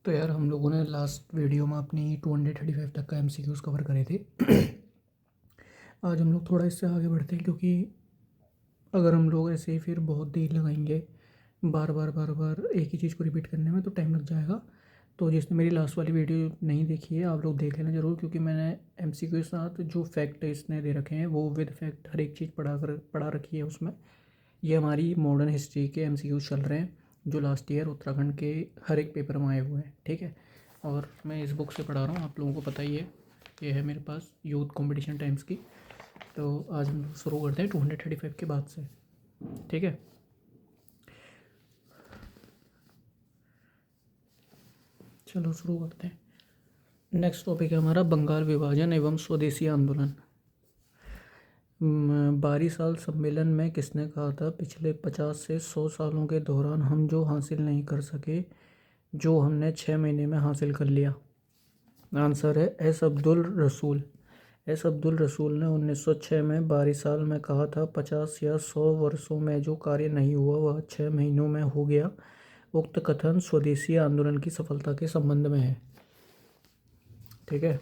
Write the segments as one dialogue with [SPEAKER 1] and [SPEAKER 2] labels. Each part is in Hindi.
[SPEAKER 1] तो यार हम लोगों ने लास्ट वीडियो में अपनी 235 तक का एमसीक्यूज़ कवर करे थे। आज हम लोग थोड़ा इससे आगे बढ़ते हैं, क्योंकि अगर हम लोग ऐसे ही फिर बहुत देर लगाएंगे बार बार एक ही चीज़ को रिपीट करने में, तो टाइम लग जाएगा। तो जिसने मेरी लास्ट वाली वीडियो नहीं देखी है, आप लोग देख लेना ज़रूर, क्योंकि मैंने एमसीक्यू के साथ जो फैक्ट इसने दे रखे हैं वो विद फैक्ट हर एक चीज़ पढ़ा रखी है उसमें। ये हमारी मॉडर्न हिस्ट्री के एमसीक्यूज़ चल रहे हैं जो लास्ट ईयर उत्तराखंड के हर एक पेपर में आए हुए हैं, ठीक है। और मैं इस बुक से पढ़ा रहा हूँ, आप लोगों को पता ही है। ये है मेरे पास यूथ कंपटीशन टाइम्स की। तो आज हम शुरू करते हैं 235 के बाद से, ठीक है। चलो शुरू करते हैं। नेक्स्ट टॉपिक है हमारा बंगाल विभाजन एवं स्वदेशी आंदोलन। बारी साल सम्मेलन में किसने कहा था, पिछले 50 से 100 सालों के दौरान हम जो हासिल नहीं कर सके, जो हमने 6 महीने में हासिल कर लिया। आंसर है एस अब्दुल रसूल। एस अब्दुल रसूल ने 1906 में बारी साल में कहा था, 50 या 100 वर्षों में जो कार्य नहीं हुआ वह 6 महीनों में हो गया। उक्त कथन स्वदेशी आंदोलन की सफलता के संबंध में है, ठीक है।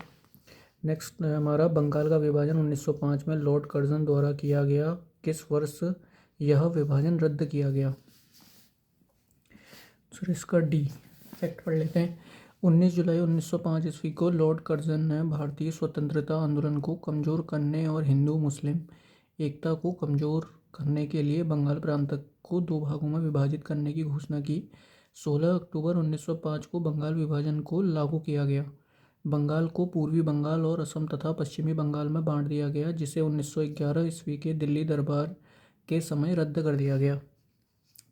[SPEAKER 1] नेक्स्ट हमारा बंगाल का विभाजन 1905 में लॉर्ड कर्जन द्वारा किया गया। किस वर्ष यह विभाजन रद्द किया गया। सर इसका डी फैक्ट पढ़ लेते हैं। 19 जुलाई 1905 ईस्वी को लॉर्ड कर्जन ने भारतीय स्वतंत्रता आंदोलन को कमज़ोर करने और हिंदू मुस्लिम एकता को कमज़ोर करने के लिए बंगाल प्रांत को 2 भागों में विभाजित करने की घोषणा की। 16 अक्टूबर 1905 को बंगाल विभाजन को लागू किया गया। बंगाल को पूर्वी बंगाल और असम तथा पश्चिमी बंगाल में बांट दिया गया, जिसे 1911 ईस्वी के दिल्ली दरबार के समय रद्द कर दिया गया,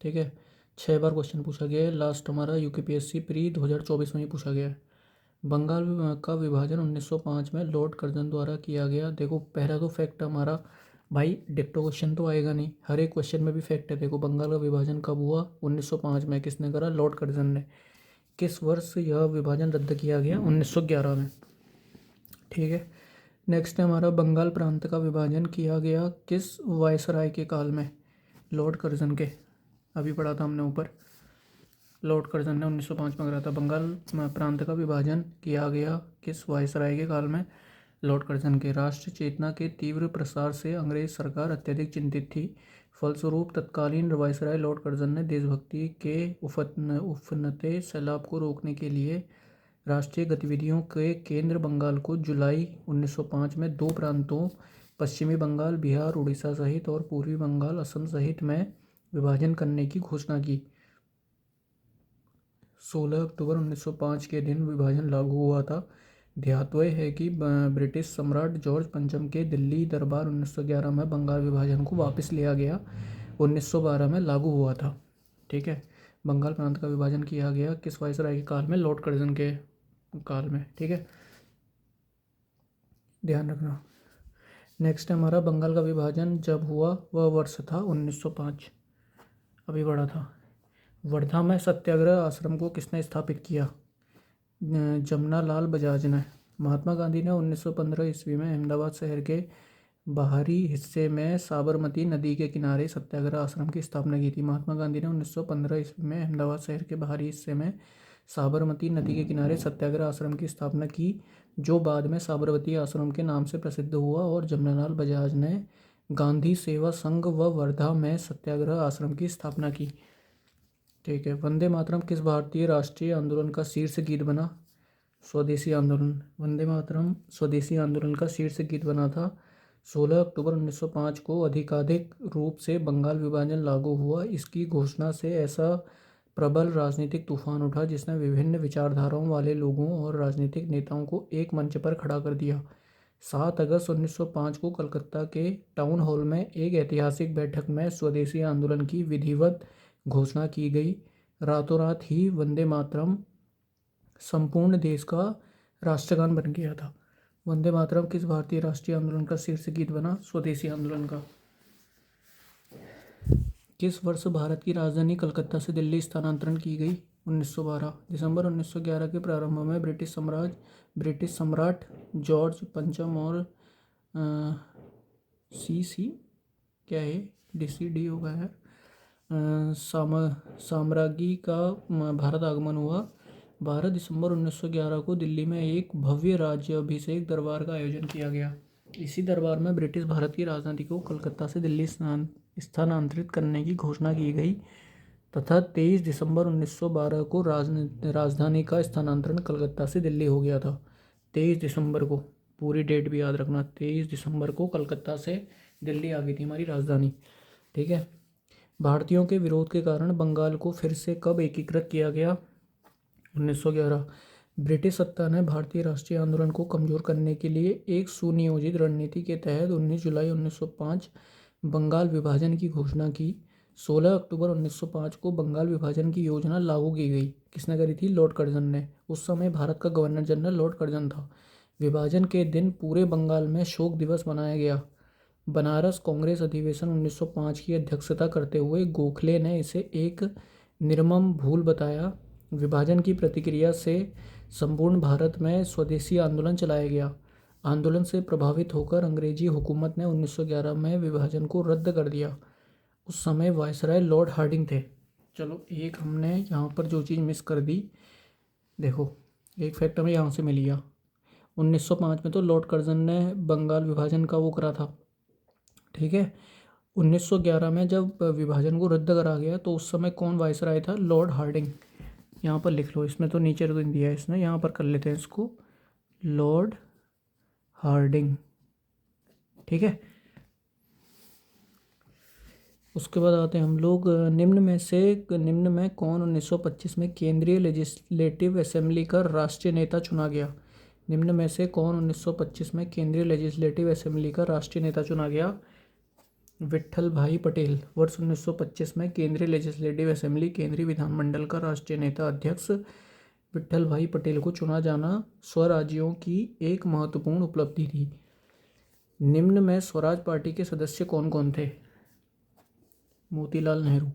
[SPEAKER 1] ठीक है। 6 बार क्वेश्चन पूछा गया है। लास्ट हमारा यूकेपीएससी प्री 2024 में ही पूछा गया है। बंगाल का विभाजन 1905 में लॉर्ड कर्जन द्वारा किया गया। देखो पहला तो फैक्ट हमारा, भाई डिक्टो क्वेश्चन तो आएगा नहीं, हर एक क्वेश्चन में भी फैक्ट है। देखो बंगाल का विभाजन कब हुआ, 1905 में। किसने करा, लॉर्ड कर्जन ने। किस वर्ष यह विभाजन रद्द किया गया, 1911 में, ठीक है। नेक्स्ट है हमारा बंगाल प्रांत का विभाजन किया गया किस वायसराय के काल में, लॉर्ड कर्जन के। अभी पढ़ा था हमने ऊपर, लॉर्ड कर्जन ने 1905 में करा था। बंगाल प्रांत का विभाजन किया गया किस वायसराय के काल में, लॉर्ड कर्जन के। राष्ट्र चेतना के तीव्र प्रसार से अंग्रेज सरकार अत्यधिक चिंतित थी। फलस्वरूप तत्कालीन वायसराय लॉर्ड कर्जन ने देशभक्ति के उफनते सैलाब को रोकने के लिए राष्ट्रीय गतिविधियों के केंद्र बंगाल को जुलाई 1905 में 2 प्रांतों पश्चिमी बंगाल बिहार उड़ीसा सहित और पूर्वी बंगाल असम सहित में विभाजन करने की घोषणा की। 16 अक्टूबर 1905 के दिन विभाजन लागू हुआ था। ध्यातव्य है कि ब्रिटिश सम्राट जॉर्ज पंचम के दिल्ली दरबार 1911 में बंगाल विभाजन को वापस लिया गया, 1912 में लागू हुआ था, ठीक है। बंगाल प्रांत का विभाजन किया गया किस वायसराय के काल में, लॉर्ड कर्जन के काल में, ठीक है, ध्यान रखना। नेक्स्ट हमारा बंगाल का विभाजन जब हुआ वह वर्ष था 1905, अभी बढ़ा था। वर्धा में सत्याग्रह आश्रम को किसने स्थापित किया, जमनालाल बजाज ने। महात्मा गांधी ने 1915 ईस्वी में अहमदाबाद शहर के बाहरी हिस्से में साबरमती नदी के किनारे सत्याग्रह आश्रम की स्थापना की थी। महात्मा गांधी ने 1915 ईस्वी में अहमदाबाद शहर के बाहरी हिस्से में साबरमती नदी के किनारे सत्याग्रह आश्रम की स्थापना की, जो बाद में साबरमती आश्रम के नाम से प्रसिद्ध हुआ। और जमनालाल बजाज ने गांधी सेवा संघ व वर्धा में सत्याग्रह आश्रम की स्थापना की, ठीक है। वंदे मातरम किस भारतीय राष्ट्रीय आंदोलन का शीर्ष गीत बना, स्वदेशी आंदोलन। वंदे मातरम स्वदेशी आंदोलन का शीर्ष गीत बना था। 16 अक्टूबर 1905 को अधिकाधिक रूप से बंगाल विभाजन लागू हुआ। इसकी घोषणा से ऐसा प्रबल राजनीतिक तूफान उठा जिसने विभिन्न विचारधाराओं वाले लोगों और राजनीतिक नेताओं को एक मंच पर खड़ा कर दिया। 7 अगस्त 1905 को कलकत्ता के टाउन हॉल में एक ऐतिहासिक बैठक में स्वदेशी आंदोलन की विधिवत घोषणा की गई। रातों रात ही वंदे मातरम संपूर्ण देश का राष्ट्रगान बन गया था। वंदे मातरम किस भारतीय राष्ट्रीय आंदोलन का शीर्ष गीत बना, स्वदेशी आंदोलन का। किस वर्ष भारत की राजधानी कलकत्ता से दिल्ली स्थानांतरण की गई, 1912। दिसंबर 1911 के प्रारंभ में ब्रिटिश सम्राट जॉर्ज पंचम और सी क्या है, डी होगा है, साम्राज्ञी का भारत आगमन हुआ। 12 दिसंबर 1911 को दिल्ली में एक भव्य राज्याभिषेक दरबार का आयोजन किया गया। इसी दरबार में ब्रिटिश भारत की राजधानी को कलकत्ता से दिल्ली स्थानांतरित करने की घोषणा की गई तथा 23 दिसंबर 1912 को राजधानी का स्थानांतरण कलकत्ता से दिल्ली हो गया था। 23 दिसंबर को, पूरी डेट भी याद रखना, 23 दिसंबर को कलकत्ता से दिल्ली आ गई थी हमारी राजधानी। ठीक है। भारतीयों के विरोध के कारण बंगाल को फिर से कब एकीकृत किया गया? 1911। ब्रिटिश सत्ता ने भारतीय राष्ट्रीय आंदोलन को कमजोर करने के लिए एक सुनियोजित रणनीति के तहत 19 जुलाई 1905 बंगाल विभाजन की घोषणा की। 16 अक्टूबर 1905 को बंगाल विभाजन की योजना लागू की गई। किसने करी थी? लॉर्ड कर्जन ने। उस समय भारत का गवर्नर जनरल लॉर्ड कर्जन था। विभाजन के दिन पूरे बंगाल में शोक दिवस मनाया गया। बनारस कांग्रेस अधिवेशन 1905 की अध्यक्षता करते हुए गोखले ने इसे एक निर्मम भूल बताया। विभाजन की प्रतिक्रिया से संपूर्ण भारत में स्वदेशी आंदोलन चलाया गया। आंदोलन से प्रभावित होकर अंग्रेजी हुकूमत ने 1911 में विभाजन को रद्द कर दिया। उस समय वायसराय लॉर्ड हार्डिंग थे। चलो, एक हमने यहाँ पर जो चीज़ मिस कर दी, देखो एक फैक्ट हमें यहाँ से मिल गया। 1905 में तो लॉर्ड कर्जन ने बंगाल विभाजन का वो करा था। ठीक है। 1911 में जब विभाजन को रद्द करा गया तो उस समय कौन वायसराय था? Lord Hardinge. यहाँ पर लिख लो, इसमें तो नीचे तो दिया है इसने, यहाँ पर कर लेते हैं इसको, लॉर्ड हार्डिंग। ठीक है। उसके बाद आते हैं हम लोग निम्न में कौन 1925 में केंद्रीय लेजिस्लेटिव असेंबली का राष्ट्रीय नेता चुना गया? निम्न में से कौन 1925 में केंद्रीय लेजिस्लेटिव असेंबली का राष्ट्रीय नेता चुना गया? विट्ठल भाई पटेल। वर्ष 1925 में केंद्रीय लेजिस्लेटिव असेंबली, केंद्रीय विधानमंडल का राष्ट्रीय नेता अध्यक्ष विट्ठल भाई पटेल को चुना जाना स्वराज्यों की एक महत्वपूर्ण उपलब्धि थी। निम्न में स्वराज पार्टी के सदस्य कौन कौन थे? मोतीलाल नेहरू।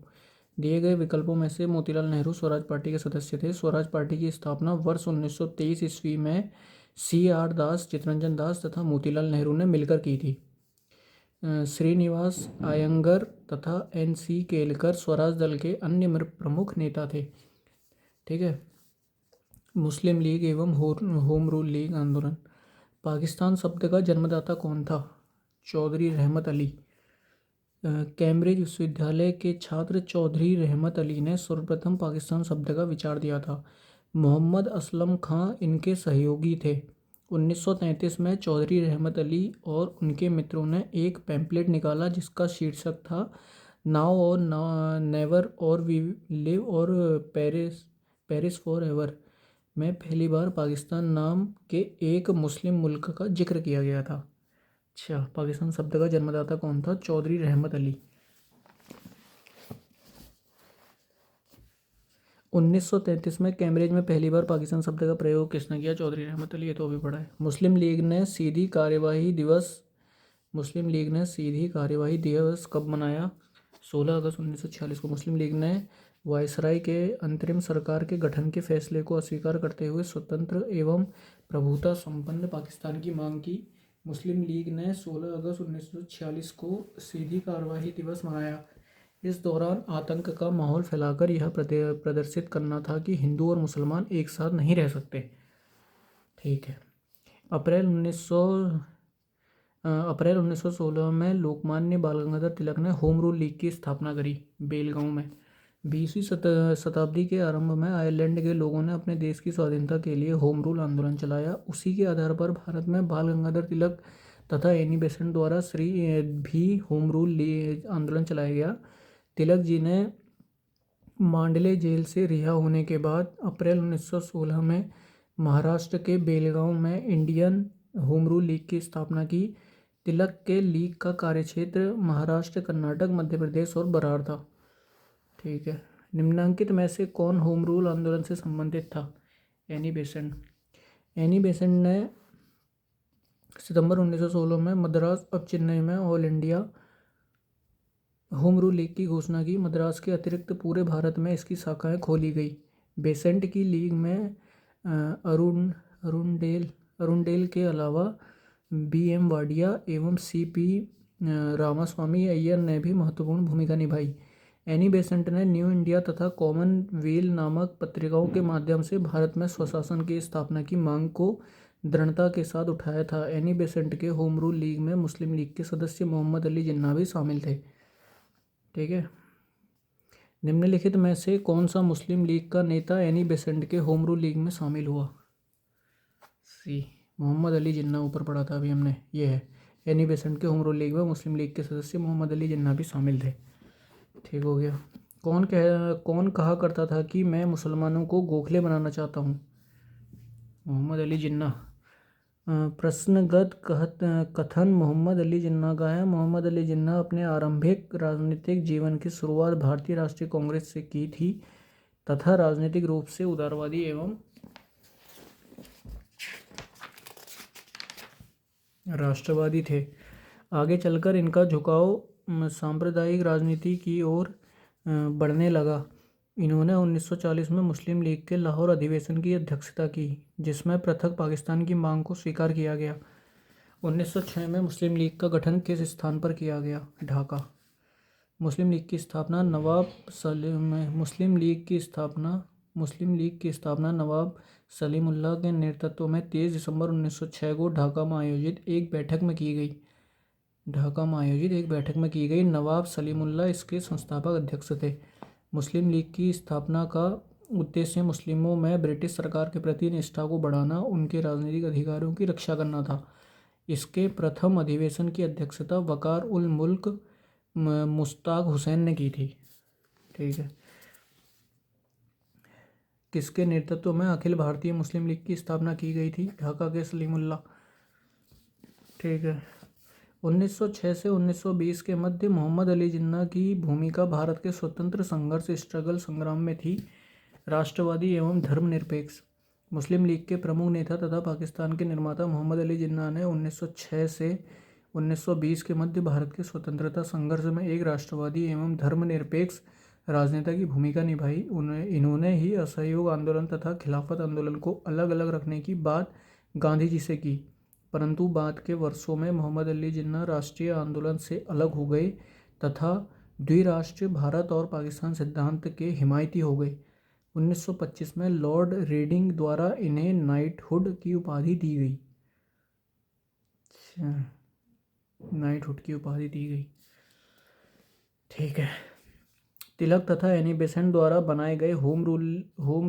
[SPEAKER 1] दिए गए विकल्पों में से मोतीलाल नेहरू स्वराज पार्टी के सदस्य थे। स्वराज पार्टी की स्थापना वर्ष 1923 ईस्वी में CR दास, चित्तरंजन दास तथा मोतीलाल नेहरू ने मिलकर की थी। श्रीनिवास अयंगर तथा NC केलकर स्वराज दल के अन्य प्रमुख नेता थे। ठीक है। मुस्लिम लीग एवं होम रूल लीग आंदोलन। पाकिस्तान शब्द का जन्मदाता कौन था? चौधरी रहमत अली। कैम्ब्रिज विश्वविद्यालय के छात्र चौधरी रहमत अली ने सर्वप्रथम पाकिस्तान शब्द का विचार दिया था। मोहम्मद असलम खां इनके सहयोगी थे। 1933 में चौधरी रहमत अली और उनके मित्रों ने एक पैम्पलेट निकाला जिसका शीर्षक था नाउ और नेवर और वी लिव और पेरिस फॉर एवर। में पहली बार पाकिस्तान नाम के एक मुस्लिम मुल्क का जिक्र किया गया था। अच्छा, पाकिस्तान शब्द का जन्मदाता कौन था? चौधरी रहमत अली। 1933 में कैम्ब्रिज में पहली बार पाकिस्तान शब्द का प्रयोग किसने किया? चौधरी रहमत अली। ये तो अभी पढ़ा है। मुस्लिम लीग ने सीधी कार्यवाही दिवस कब मनाया? 16 अगस्त 1946 को। मुस्लिम लीग ने वायसराय के अंतरिम सरकार के गठन के फैसले को अस्वीकार करते हुए स्वतंत्र एवं प्रभुता संपन्न पाकिस्तान की मांग की। मुस्लिम लीग ने 16 अगस्त 1946 को सीधी कार्यवाही दिवस मनाया। इस दौरान आतंक का माहौल फैलाकर यह प्रदर्शित करना था कि हिंदू और मुसलमान एक साथ नहीं रह सकते। ठीक है। अप्रैल 1916 में लोकमान्य बाल गंगाधर तिलक ने होम रूल लीग की स्थापना करी बेलगांव में। 20वीं शताब्दी के आरंभ में आयरलैंड के लोगों ने अपने देश की स्वाधीनता के लिए होम रूल आंदोलन चलाया। उसी के आधार पर भारत में बाल गंगाधर तिलक तथा एनी बेसेंट द्वारा भी होम रूल आंदोलन चलाया गया। तिलक जी ने मांडले जेल से रिहा होने के बाद अप्रैल 1916 में महाराष्ट्र के बेलगांव में इंडियन होम रूल लीग की स्थापना की। तिलक के लीग का कार्यक्षेत्र महाराष्ट्र, कर्नाटक, मध्य प्रदेश और बरार था। ठीक है। निम्नलिखित में से कौन होम रूल आंदोलन से संबंधित था? Annie Besant. एनी बेसेंट ने सितंबर 1916 में मद्रास अब चेन्नई में all India home rule league की घोषणा की। मद्रास के अतिरिक्त पूरे भारत में इसकी शाखाएं खोली गई। बेसेंट की लीग में अरुणडेल के अलावा BM वाडिया एवं CP रामास्वामी अय्यर ने भी महत्वपूर्ण भूमिका निभाई। एनी बेसेंट ने न्यू इंडिया तथा कॉमनवेल नामक पत्रिकाओं के माध्यम से भारत में स्वशासन की स्थापना की मांग को दृढ़ता के साथ उठाया था। एनी बेसेंट के होम रूल लीग में मुस्लिम लीग के सदस्य मोहम्मद अली जिन्ना भी शामिल थे। ठीक है, निम्नलिखित में से कौन सा मुस्लिम लीग का नेता एनी बेसेंट के होम रूल लीग में शामिल हुआ? सी, मोहम्मद अली जिन्ना ऊपर पढ़ा था अभी हमने, ये है। एनी बेसेंट के होम रूल लीग में मुस्लिम लीग के सदस्य मोहम्मद अली जिन्ना भी शामिल थे। ठीक हो गया। कौन कहा करता था कि मैं मुसलमानों को गोखले बनाना चाहता हूँ? मोहम्मद अली जिन्ना। प्रश्नगत कथन मोहम्मद अली जिन्ना का है। मोहम्मद अली जिन्ना अपने आरंभिक राजनीतिक जीवन की शुरुआत भारतीय राष्ट्रीय कांग्रेस से की थी तथा राजनीतिक रूप से उदारवादी एवं राष्ट्रवादी थे। आगे चलकर इनका झुकाव सांप्रदायिक राजनीति की ओर बढ़ने लगा। इन्होंने 1940 में मुस्लिम लीग के लाहौर अधिवेशन की अध्यक्षता की, जिसमें पृथक पाकिस्तान की मांग को स्वीकार किया गया। 1906 में मुस्लिम लीग का गठन किस स्थान पर किया गया? ढाका। मुस्लिम लीग की स्थापना नवाब सलीमुल्लाह के नेतृत्व में 23 दिसंबर 1906 को ढाका में आयोजित एक बैठक में की गई। नवाब सलीमुल्लाह इसके संस्थापक अध्यक्ष थे। मुस्लिम लीग की स्थापना का उद्देश्य मुस्लिमों में ब्रिटिश सरकार के प्रति निष्ठा को बढ़ाना, उनके राजनीतिक अधिकारों की रक्षा करना था। इसके प्रथम अधिवेशन की अध्यक्षता वकार उल मुल्क मुश्ताक हुसैन ने की थी। ठीक है, किसके नेतृत्व में अखिल भारतीय मुस्लिम लीग की स्थापना की गई थी? ढाका के सलीमुल्लाह। ठीक है, 1906 से 1920 के मध्य मोहम्मद अली जिन्ना की भूमिका भारत के स्वतंत्र संघर्ष संग्राम में थी। राष्ट्रवादी एवं धर्मनिरपेक्ष मुस्लिम लीग के प्रमुख नेता तथा पाकिस्तान के निर्माता मोहम्मद अली जिन्ना ने 1906 से 1920 के मध्य भारत के स्वतंत्रता संघर्ष में एक राष्ट्रवादी एवं धर्मनिरपेक्ष राजनेता की भूमिका निभाई। इन्होंने ही असहयोग आंदोलन तथा खिलाफत आंदोलन को अलग अलग रखने की बात गांधी जी से की, परंतु बाद के वर्षों में मोहम्मद अली जिन्ना राष्ट्रीय आंदोलन से अलग हो गए तथा द्विराष्ट्रीय भारत और पाकिस्तान सिद्धांत के हिमायती हो गए। 1925 में लॉर्ड रेडिंग द्वारा इन्हें नाइटहुड की उपाधि दी गई। ठीक है, तिलक तथा एनी बेसेंट द्वारा बनाए गए होम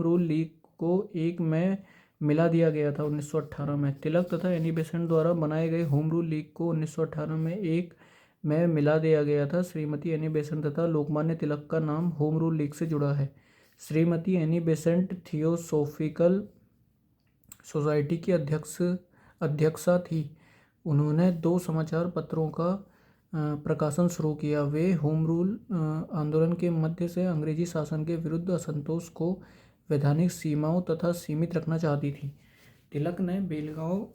[SPEAKER 1] रूल लीग को एक में मिला दिया गया था 1918 में। तिलक तथा एनी बेसेंट द्वारा बनाए गए होम रूल लीग को 1918 में एक में मिला दिया गया था। श्रीमती एनी बेसेंट तथा लोकमान्य तिलक का नाम होम रूल लीग से जुड़ा है। Shrimati Annie Besant theosophical society की अध्यक्षा थी। उन्होंने 2 समाचार पत्रों का प्रकाशन शुरू किया। वे होम रूल आंदोलन के मध्य से अंग्रेजी शासन के विरुद्ध असंतोष को वैधानिक सीमाओं तथा सीमित रखना चाहती थी। तिलक ने बेलगांव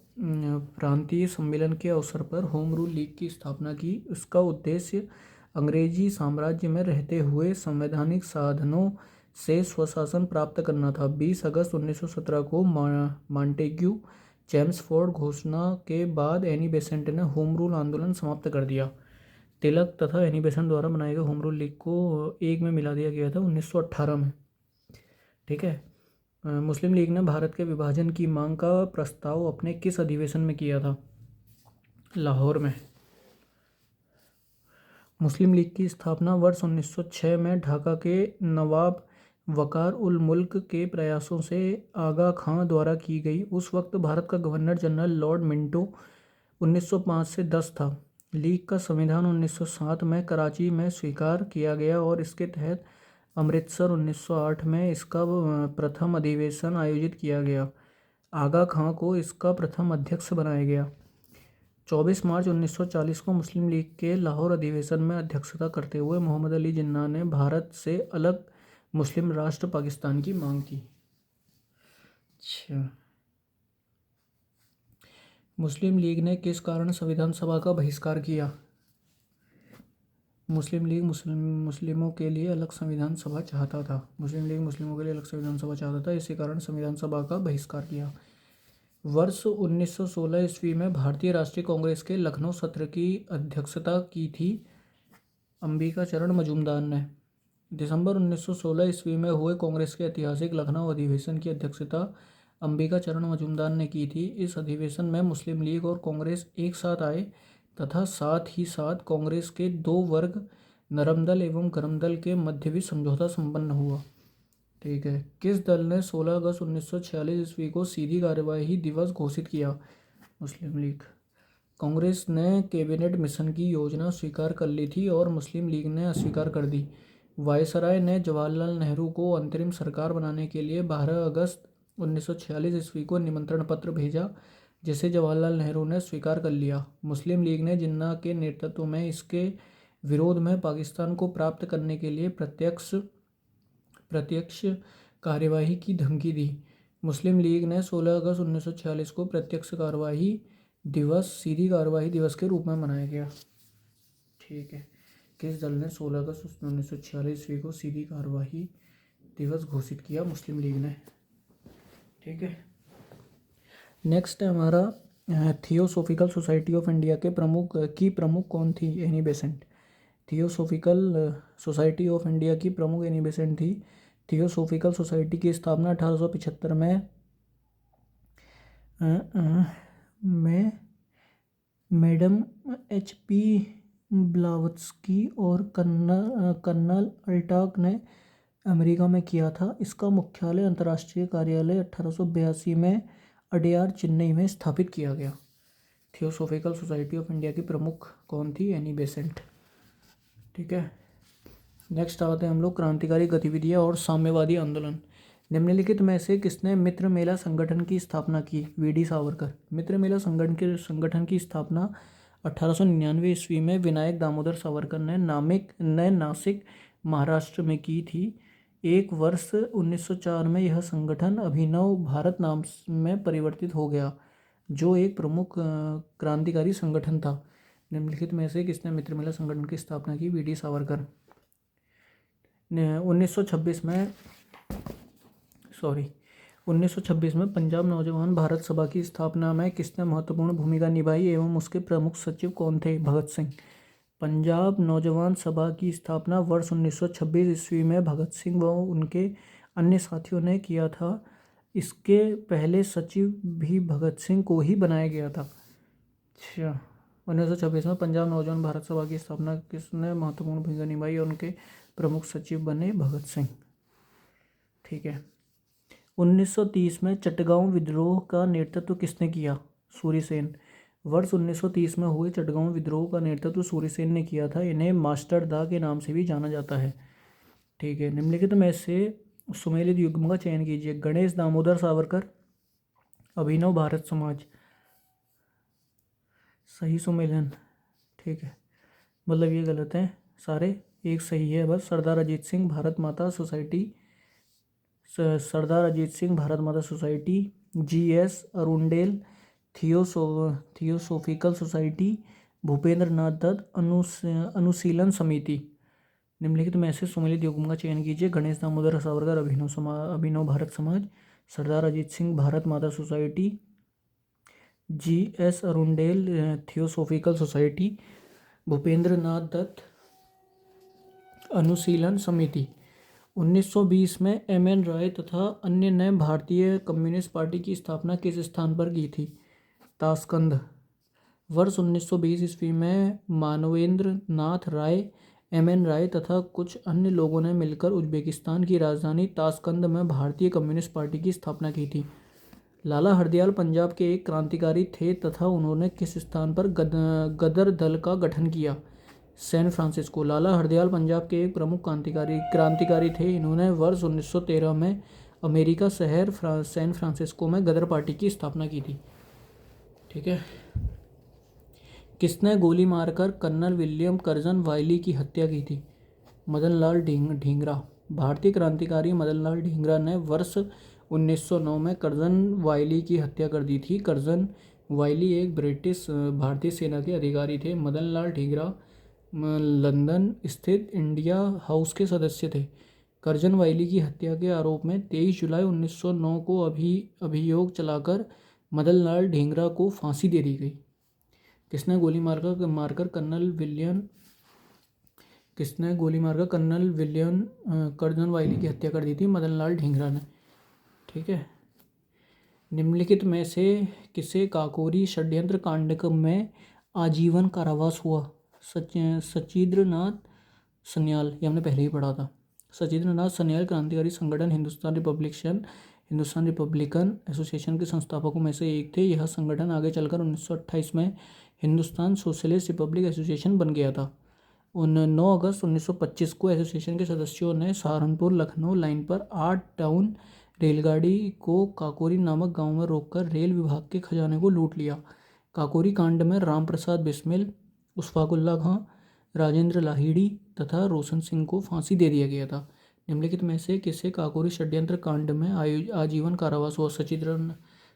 [SPEAKER 1] प्रांतीय सम्मेलन के अवसर पर होम रूल लीग की स्थापना की। उसका उद्देश्य अंग्रेजी साम्राज्य में रहते हुए संवैधानिक साधनों से स्वशासन प्राप्त करना था। 20 अगस्त 1917 को मॉन्टेग्यू चेम्सफोर्ड घोषणा के बाद एनी बेसेंट ने होम रूल आंदोलन समाप्त कर दिया। तिलक तथा एनी बेसेंट द्वारा बनाए गए होम रूल लीग को एक में मिला दिया गया था 1918 में। ठीक है, मुस्लिम लीग ने भारत के विभाजन की मांग का प्रस्ताव अपने किस अधिवेशन में किया था? लाहौर में। मुस्लिम लीग की स्थापना वर्ष 1906 में ढाका के नवाब वकार उल मुल्क के प्रयासों से आगा खां द्वारा की गई। उस वक्त भारत का गवर्नर जनरल लॉर्ड मिंटो 1905 से 10 था। लीग का संविधान 1907 में कराची में स्वीकार किया गया और इसके तहत अमृतसर 1908 में इसका प्रथम अधिवेशन आयोजित किया गया। आगा खां को इसका प्रथम अध्यक्ष बनाया गया। 24 मार्च 1940 को मुस्लिम लीग के लाहौर अधिवेशन में अध्यक्षता करते हुए मोहम्मद अली जिन्ना ने भारत से अलग मुस्लिम राष्ट्र पाकिस्तान की मांग की। अच्छा, मुस्लिम लीग ने किस कारण संविधान सभा का बहिष्कार किया? मुस्लिम लीग मुस्लिमों के लिए अलग संविधान सभा चाहता था। मुस्लिम लीग मुस्लिमों के लिए अलग संविधान सभा चाहता था, इसी कारण संविधान सभा का बहिष्कार किया। वर्ष 1916 ईस्वी में भारतीय राष्ट्रीय कांग्रेस के लखनऊ सत्र की अध्यक्षता की थी अंबिका चरण मजूमदार ने। दिसंबर 1916 ईस्वी में हुए कांग्रेस के ऐतिहासिक लखनऊ अधिवेशन की अध्यक्षता अंबिका चरण मजूमदार ने की थी। इस अधिवेशन में मुस्लिम लीग और कांग्रेस एक साथ आए तथा साथ ही साथ कांग्रेस के दो वर्ग नरम दल एवं गरम दल के मध्य भी समझौता संपन्न हुआ। ठीक है। किस दल ने 16 अगस्त 1946 ईस्वी को सीधी कार्यवाही दिवस घोषित किया? मुस्लिम लीग। कांग्रेस ने कैबिनेट मिशन की योजना स्वीकार कर ली थी और मुस्लिम लीग ने अस्वीकार कर दी। वायसराय ने जवाहरलाल नेहरू को अंतरिम सरकार बनाने के लिए 12 अगस्त 1946 ईस्वी को निमंत्रण पत्र भेजा, जिसे जवाहरलाल नेहरू ने स्वीकार कर लिया। मुस्लिम लीग ने जिन्ना के नेतृत्व में इसके विरोध में पाकिस्तान को प्राप्त करने के लिए प्रत्यक्ष कार्यवाही की धमकी दी। मुस्लिम लीग ने 16 अगस्त 1946 को प्रत्यक्ष कार्यवाही दिवस सीधी कार्यवाही दिवस के रूप में मनाया गया। ठीक है। किस दल ने 16 अगस्त 1946 ईस्वी को सीधी कार्यवाही दिवस घोषित किया? मुस्लिम लीग ने। ठीक है। नेक्स्ट है हमारा थियोसॉफिकल सोसाइटी ऑफ इंडिया के प्रमुख कौन थी? Annie Besant. Theosophical society of India की प्रमुख एनी बेसेंट थी। थियोसॉफिकल सोसाइटी की स्थापना 1875 में मैडम HP ब्लावत्स्की और कर्नल अल्टॉक ने अमेरिका में किया था। इसका मुख्यालय अंतर्राष्ट्रीय कार्यालय 1882 में अडयार, चेन्नई में स्थापित किया गया। थियोसॉफिकल सोसाइटी ऑफ इंडिया की प्रमुख कौन थी? Annie Besant. ठीक है। नेक्स्ट आते हैं हम लोग क्रांतिकारी गतिविधियां और साम्यवादी आंदोलन। निम्नलिखित में से किसने मित्र मेला संगठन की स्थापना की? VD सावरकर। मित्र मेला संगठन की स्थापना 1899 ईस्वी में विनायक दामोदर सावरकर ने नासिक, महाराष्ट्र में की थी। एक वर्ष 1904 में यह संगठन अभिनव भारत नाम में परिवर्तित हो गया, जो एक प्रमुख क्रांतिकारी संगठन था। निम्नलिखित में से किसने मित्र मेला संगठन की स्थापना की? VD सावरकर। 1926 में पंजाब नौजवान भारत सभा की स्थापना में किसने महत्वपूर्ण भूमिका निभाई एवं उसके प्रमुख सचिव कौन थे? भगत सिंह। पंजाब नौजवान सभा की स्थापना वर्ष 1926 ईस्वी में भगत सिंह व उनके अन्य साथियों ने किया था। इसके पहले सचिव भी भगत सिंह को ही बनाया गया था। अच्छा। 1926 में पंजाब नौजवान भारत सभा की स्थापना किसने महत्वपूर्ण भूमिका निभाई और उनके प्रमुख सचिव बने? भगत सिंह। ठीक है। 1930 में चटगांव विद्रोह का नेतृत्व किसने किया? सूर्यसेन। वर्ष 1930 में हुए चटगांव विद्रोह का नेतृत्व सूर्यसेन ने किया था। इन्हें मास्टर दा के नाम से भी जाना जाता है। ठीक है। निम्नलिखित में से सुमेलित युग्म का चयन कीजिए। गणेश दामोदर सावरकर, अभिनव भारत समाज। सही सुमेलन। ठीक है। मतलब ये गलत है सारे, एक सही है बस। सरदार Ajit Singh Bharat Mata society, GS Arundale theosophical society, Bhupendra Nath Dutt Anushilan Samiti. निम्नलिखित में से सुमेलित युग्म का चयन कीजिए। गणेश दामोदर सावरकर, अभिनव भारत समाज, सरदार Ajit Singh Bharat Mata society, GS Arundale theosophical society, Bhupendra Nath Dutt Anushilan Samiti. 1920 में MN राय तथा अन्य ने भारतीय कम्युनिस्ट पार्टी की स्थापना किस स्थान पर की थी? ताशकंद। वर्ष 1920 ईस्वी में मानवेंद्र नाथ राय, MN राय तथा कुछ अन्य लोगों ने मिलकर उज्बेकिस्तान की राजधानी ताशकंद में भारतीय कम्युनिस्ट पार्टी की स्थापना की थी। लाला हरदयाल पंजाब के एक क्रांतिकारी थे तथा उन्होंने किस स्थान पर गदर दल का गठन किया? San Francisco. लाला हरदयाल पंजाब के एक प्रमुख क्रांतिकारी थे। इन्होंने वर्ष 1913 में अमेरिका शहर सैन फ्रांसिस्को में गदर पार्टी की स्थापना की थी। ठीक है। किसने गोली मारकर कर्नल विलियम कर्जन वायली की हत्या की थी? मदनलाल ढींगरा। भारतीय क्रांतिकारी मदनलाल ढींगरा ने वर्ष 1909 में कर्जन वायली की हत्या कर दी थी। कर्जन वायली एक ब्रिटिश भारतीय सेना के अधिकारी थे। मदनलाल ढींगरा लंदन स्थित इंडिया हाउस के सदस्य थे। कर्जन वायली की हत्या के आरोप में 23 जुलाई 1909 को अभियोग चलाकर मदनलाल ढींगरा को फांसी दे दी गई। किसने गोली मारकर कर्नल किसने गोली मारकर कर्नल विलियम कर्जन वाइली की हत्या कर दी थी? मदन लाल ढींगरा ने। ठीक है। निम्नलिखित में से किसे काकोरी षड्यंत्र कांड में आजीवन कारावास हुआ? सचिंद्रनाथ सन्याल, ये हमने पहले ही पढ़ा था। सचिंद्रनाथ सन्याल क्रांतिकारी संगठन हिंदुस्तान रिपब्लिकन एसोसिएशन के संस्थापकों में से एक थे। यह संगठन आगे चलकर 1928 में हिंदुस्तान सोशलिस्ट रिपब्लिक एसोसिएशन बन गया था। 9 अगस्त 1925 को एसोसिएशन के सदस्यों ने सहारनपुर लखनऊ लाइन पर 8 टाउन रेलगाड़ी को काकोरी नामक गांव में रोककर रेल विभाग के खजाने को लूट लिया। काकोरी कांड में राम प्रसाद बिस्मिल, उस्फाकुल्ला खां, राजेंद्र लाहिड़ी तथा रोशन सिंह को फांसी दे दिया गया था। निम्नलिखित में से किसे काकोरी षड्यंत्र कांड में आजीवन कारावास हुआ?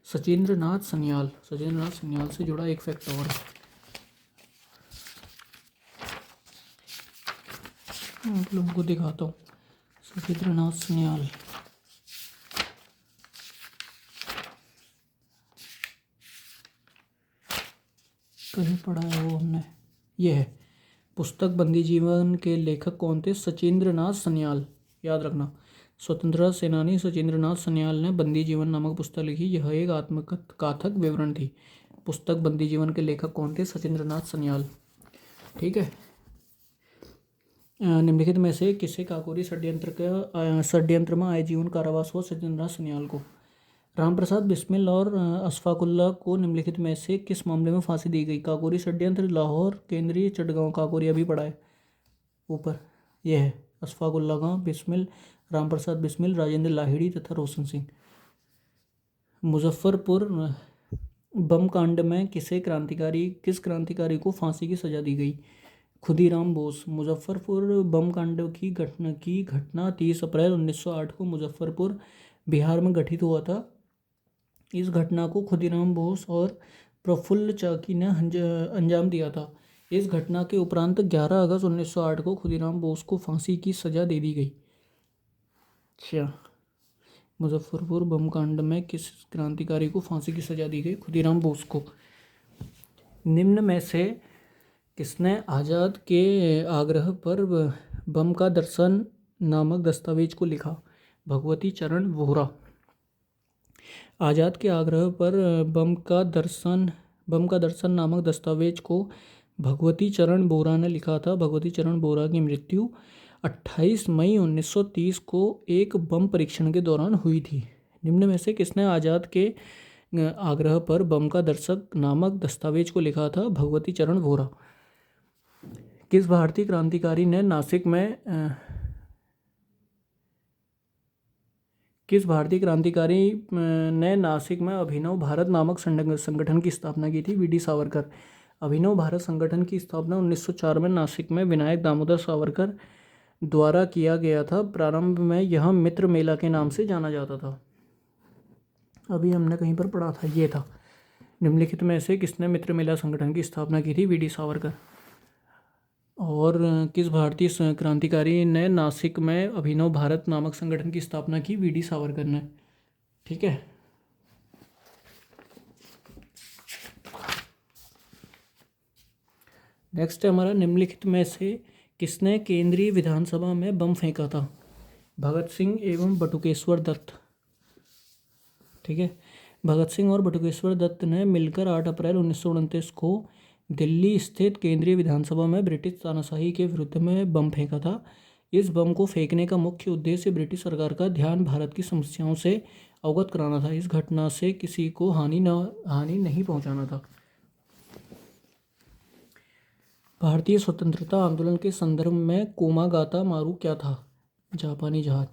[SPEAKER 1] सचिंद्रनाथ सन्याल। सचिंद्रनाथ सन्याल से जुड़ा एक फैक्ट और आप लोगों को दिखाता हूँ। सचिंद्रनाथ सन्याल कहीं पढ़ा है वो हमने? ये है पुस्तक बंदी जीवन के लेखक कौन थे? सचिंद्रनाथ सन्याल, याद रखना। स्वतंत्रता सेनानी सचिंद्रनाथ सन्याल ने बंदी जीवन नामक पुस्तक लिखी। यह एक आत्मकथात्मक विवरण थी। पुस्तक बंदी जीवन के लेखक कौन थे? सचिंद्रनाथ सन्याल। ठीक है। निम्नलिखित में से किसे काकोरी षड्यंत्र में आजीवन कारावास हुआ? सचिंद्रनाथ सन्याल को। रामप्रसाद बिस्मिल और अशफाकुल्ला को निम्नलिखित में से किस मामले में फांसी दी गई? काकोरी षड्यंत्र, लाहौर केंद्रीय, चटगांव। काकोरी अभी पढ़ा है ऊपर। यह है अशफाकुल्ला खां, बिस्मिल, रामप्रसाद बिस्मिल, राजेंद्र लाहिड़ी तथा रोशन सिंह। मुजफ्फरपुर बम कांड में किस क्रांतिकारी को फांसी की सजा दी गई? खुदीराम बोस। मुजफ्फरपुर बम कांड की घटना 30 अप्रैल 1908 को मुजफ्फरपुर बिहार में घटित हुआ था। इस घटना को खुदीराम बोस और प्रफुल्ल चाकी ने अंजाम दिया था। इस घटना के उपरांत 11 अगस्त 1908 को खुदीराम बोस को फांसी की सजा दे दी गई। अच्छा, मुजफ्फरपुर बम कांड में किस क्रांतिकारी को फांसी की सजा दी गई? खुदीराम बोस को। निम्न में से किसने आज़ाद के आग्रह पर बम का दर्शन नामक दस्तावेज को लिखा? भगवती चरण वोहरा। आज़ाद के आग्रह पर बम का दर्शन नामक दस्तावेज को भगवती चरण बोहरा ने लिखा था। भगवती चरण बोहरा की मृत्यु 28 मई 1930 को एक बम परीक्षण के दौरान हुई थी। निम्न में से किसने आज़ाद के आग्रह पर बम का दर्शक नामक दस्तावेज को लिखा था? भगवती चरण वोहरा। किस भारतीय क्रांतिकारी ने नासिक में अभिनव भारत नामक संगठन की स्थापना की थी? वी.डी. सावरकर। अभिनव भारत संगठन की स्थापना 1904 में नासिक में विनायक दामोदर सावरकर द्वारा किया गया था। प्रारंभ में यह मित्र मेला के नाम से जाना जाता था। अभी हमने कहीं पर पढ़ा था, ये था। निम्नलिखित में से किसने मित्र मेला संगठन की स्थापना की थी? वी.डी. सावरकर। और किस भारतीय क्रांतिकारी ने नासिक में अभिनव भारत नामक संगठन की स्थापना की? वी.डी. सावरकर ने। ठीक है। नेक्स्ट है हमारा, निम्नलिखित में से किसने केंद्रीय विधानसभा में बम फेंका था? भगत सिंह एवं बटुकेश्वर दत्त। ठीक है। भगत सिंह और बटुकेश्वर दत्त ने मिलकर 8 अप्रैल 1929 को दिल्ली स्थित केंद्रीय विधानसभा में ब्रिटिश तानाशाही के विरुद्ध में बम फेंका था। इस बम को फेंकने का मुख्य उद्देश्य ब्रिटिश सरकार का ध्यान भारत की समस्याओं से अवगत कराना था। इस घटना से किसी को हानि नहीं पहुंचाना था। भारतीय स्वतंत्रता आंदोलन के संदर्भ में कोमागाटा मारू क्या था? जापानी जहाज।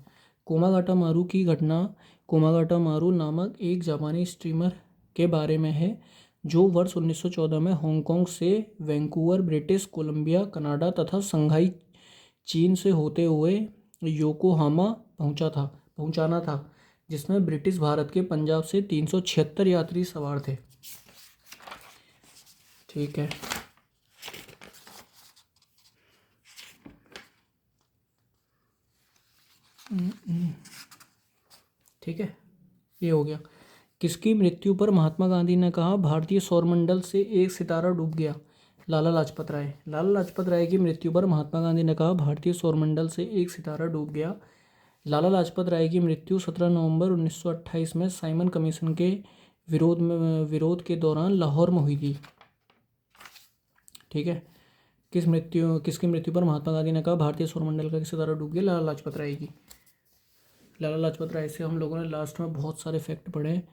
[SPEAKER 1] कोमागाटा मारू की घटना कोमागाटा मारू नामक एक जापानी स्टीमर के बारे में है जो वर्ष 1914 में हांगकांग से वैंकूवर, ब्रिटिश कोलंबिया, कनाडा तथा शंघाई चीन से होते हुए योकोहामा पहुंचाना था, जिसमें ब्रिटिश भारत के पंजाब से 376 यात्री सवार थे। ठीक है। ठीक है, ये हो गया। किसकी मृत्यु पर महात्मा गांधी ने कहा भारतीय सौरमंडल से एक सितारा डूब गया? लाला लाजपत राय। लाला लाजपत राय की मृत्यु पर महात्मा गांधी ने कहा, भारतीय सौरमंडल से एक सितारा डूब गया। लाला लाजपत राय की मृत्यु 17 नवंबर 1928 में साइमन कमीशन के विरोध के दौरान लाहौर में हुई थी। ठीक है। किसकी मृत्यु पर महात्मा गांधी ने कहा, भारतीय सौरमंडल का सितारा डूब गया? लाला लाजपत राय की। लाला लाजपत राय से हम लोगों ने लास्ट में बहुत सारे फैक्ट पढ़े हैं,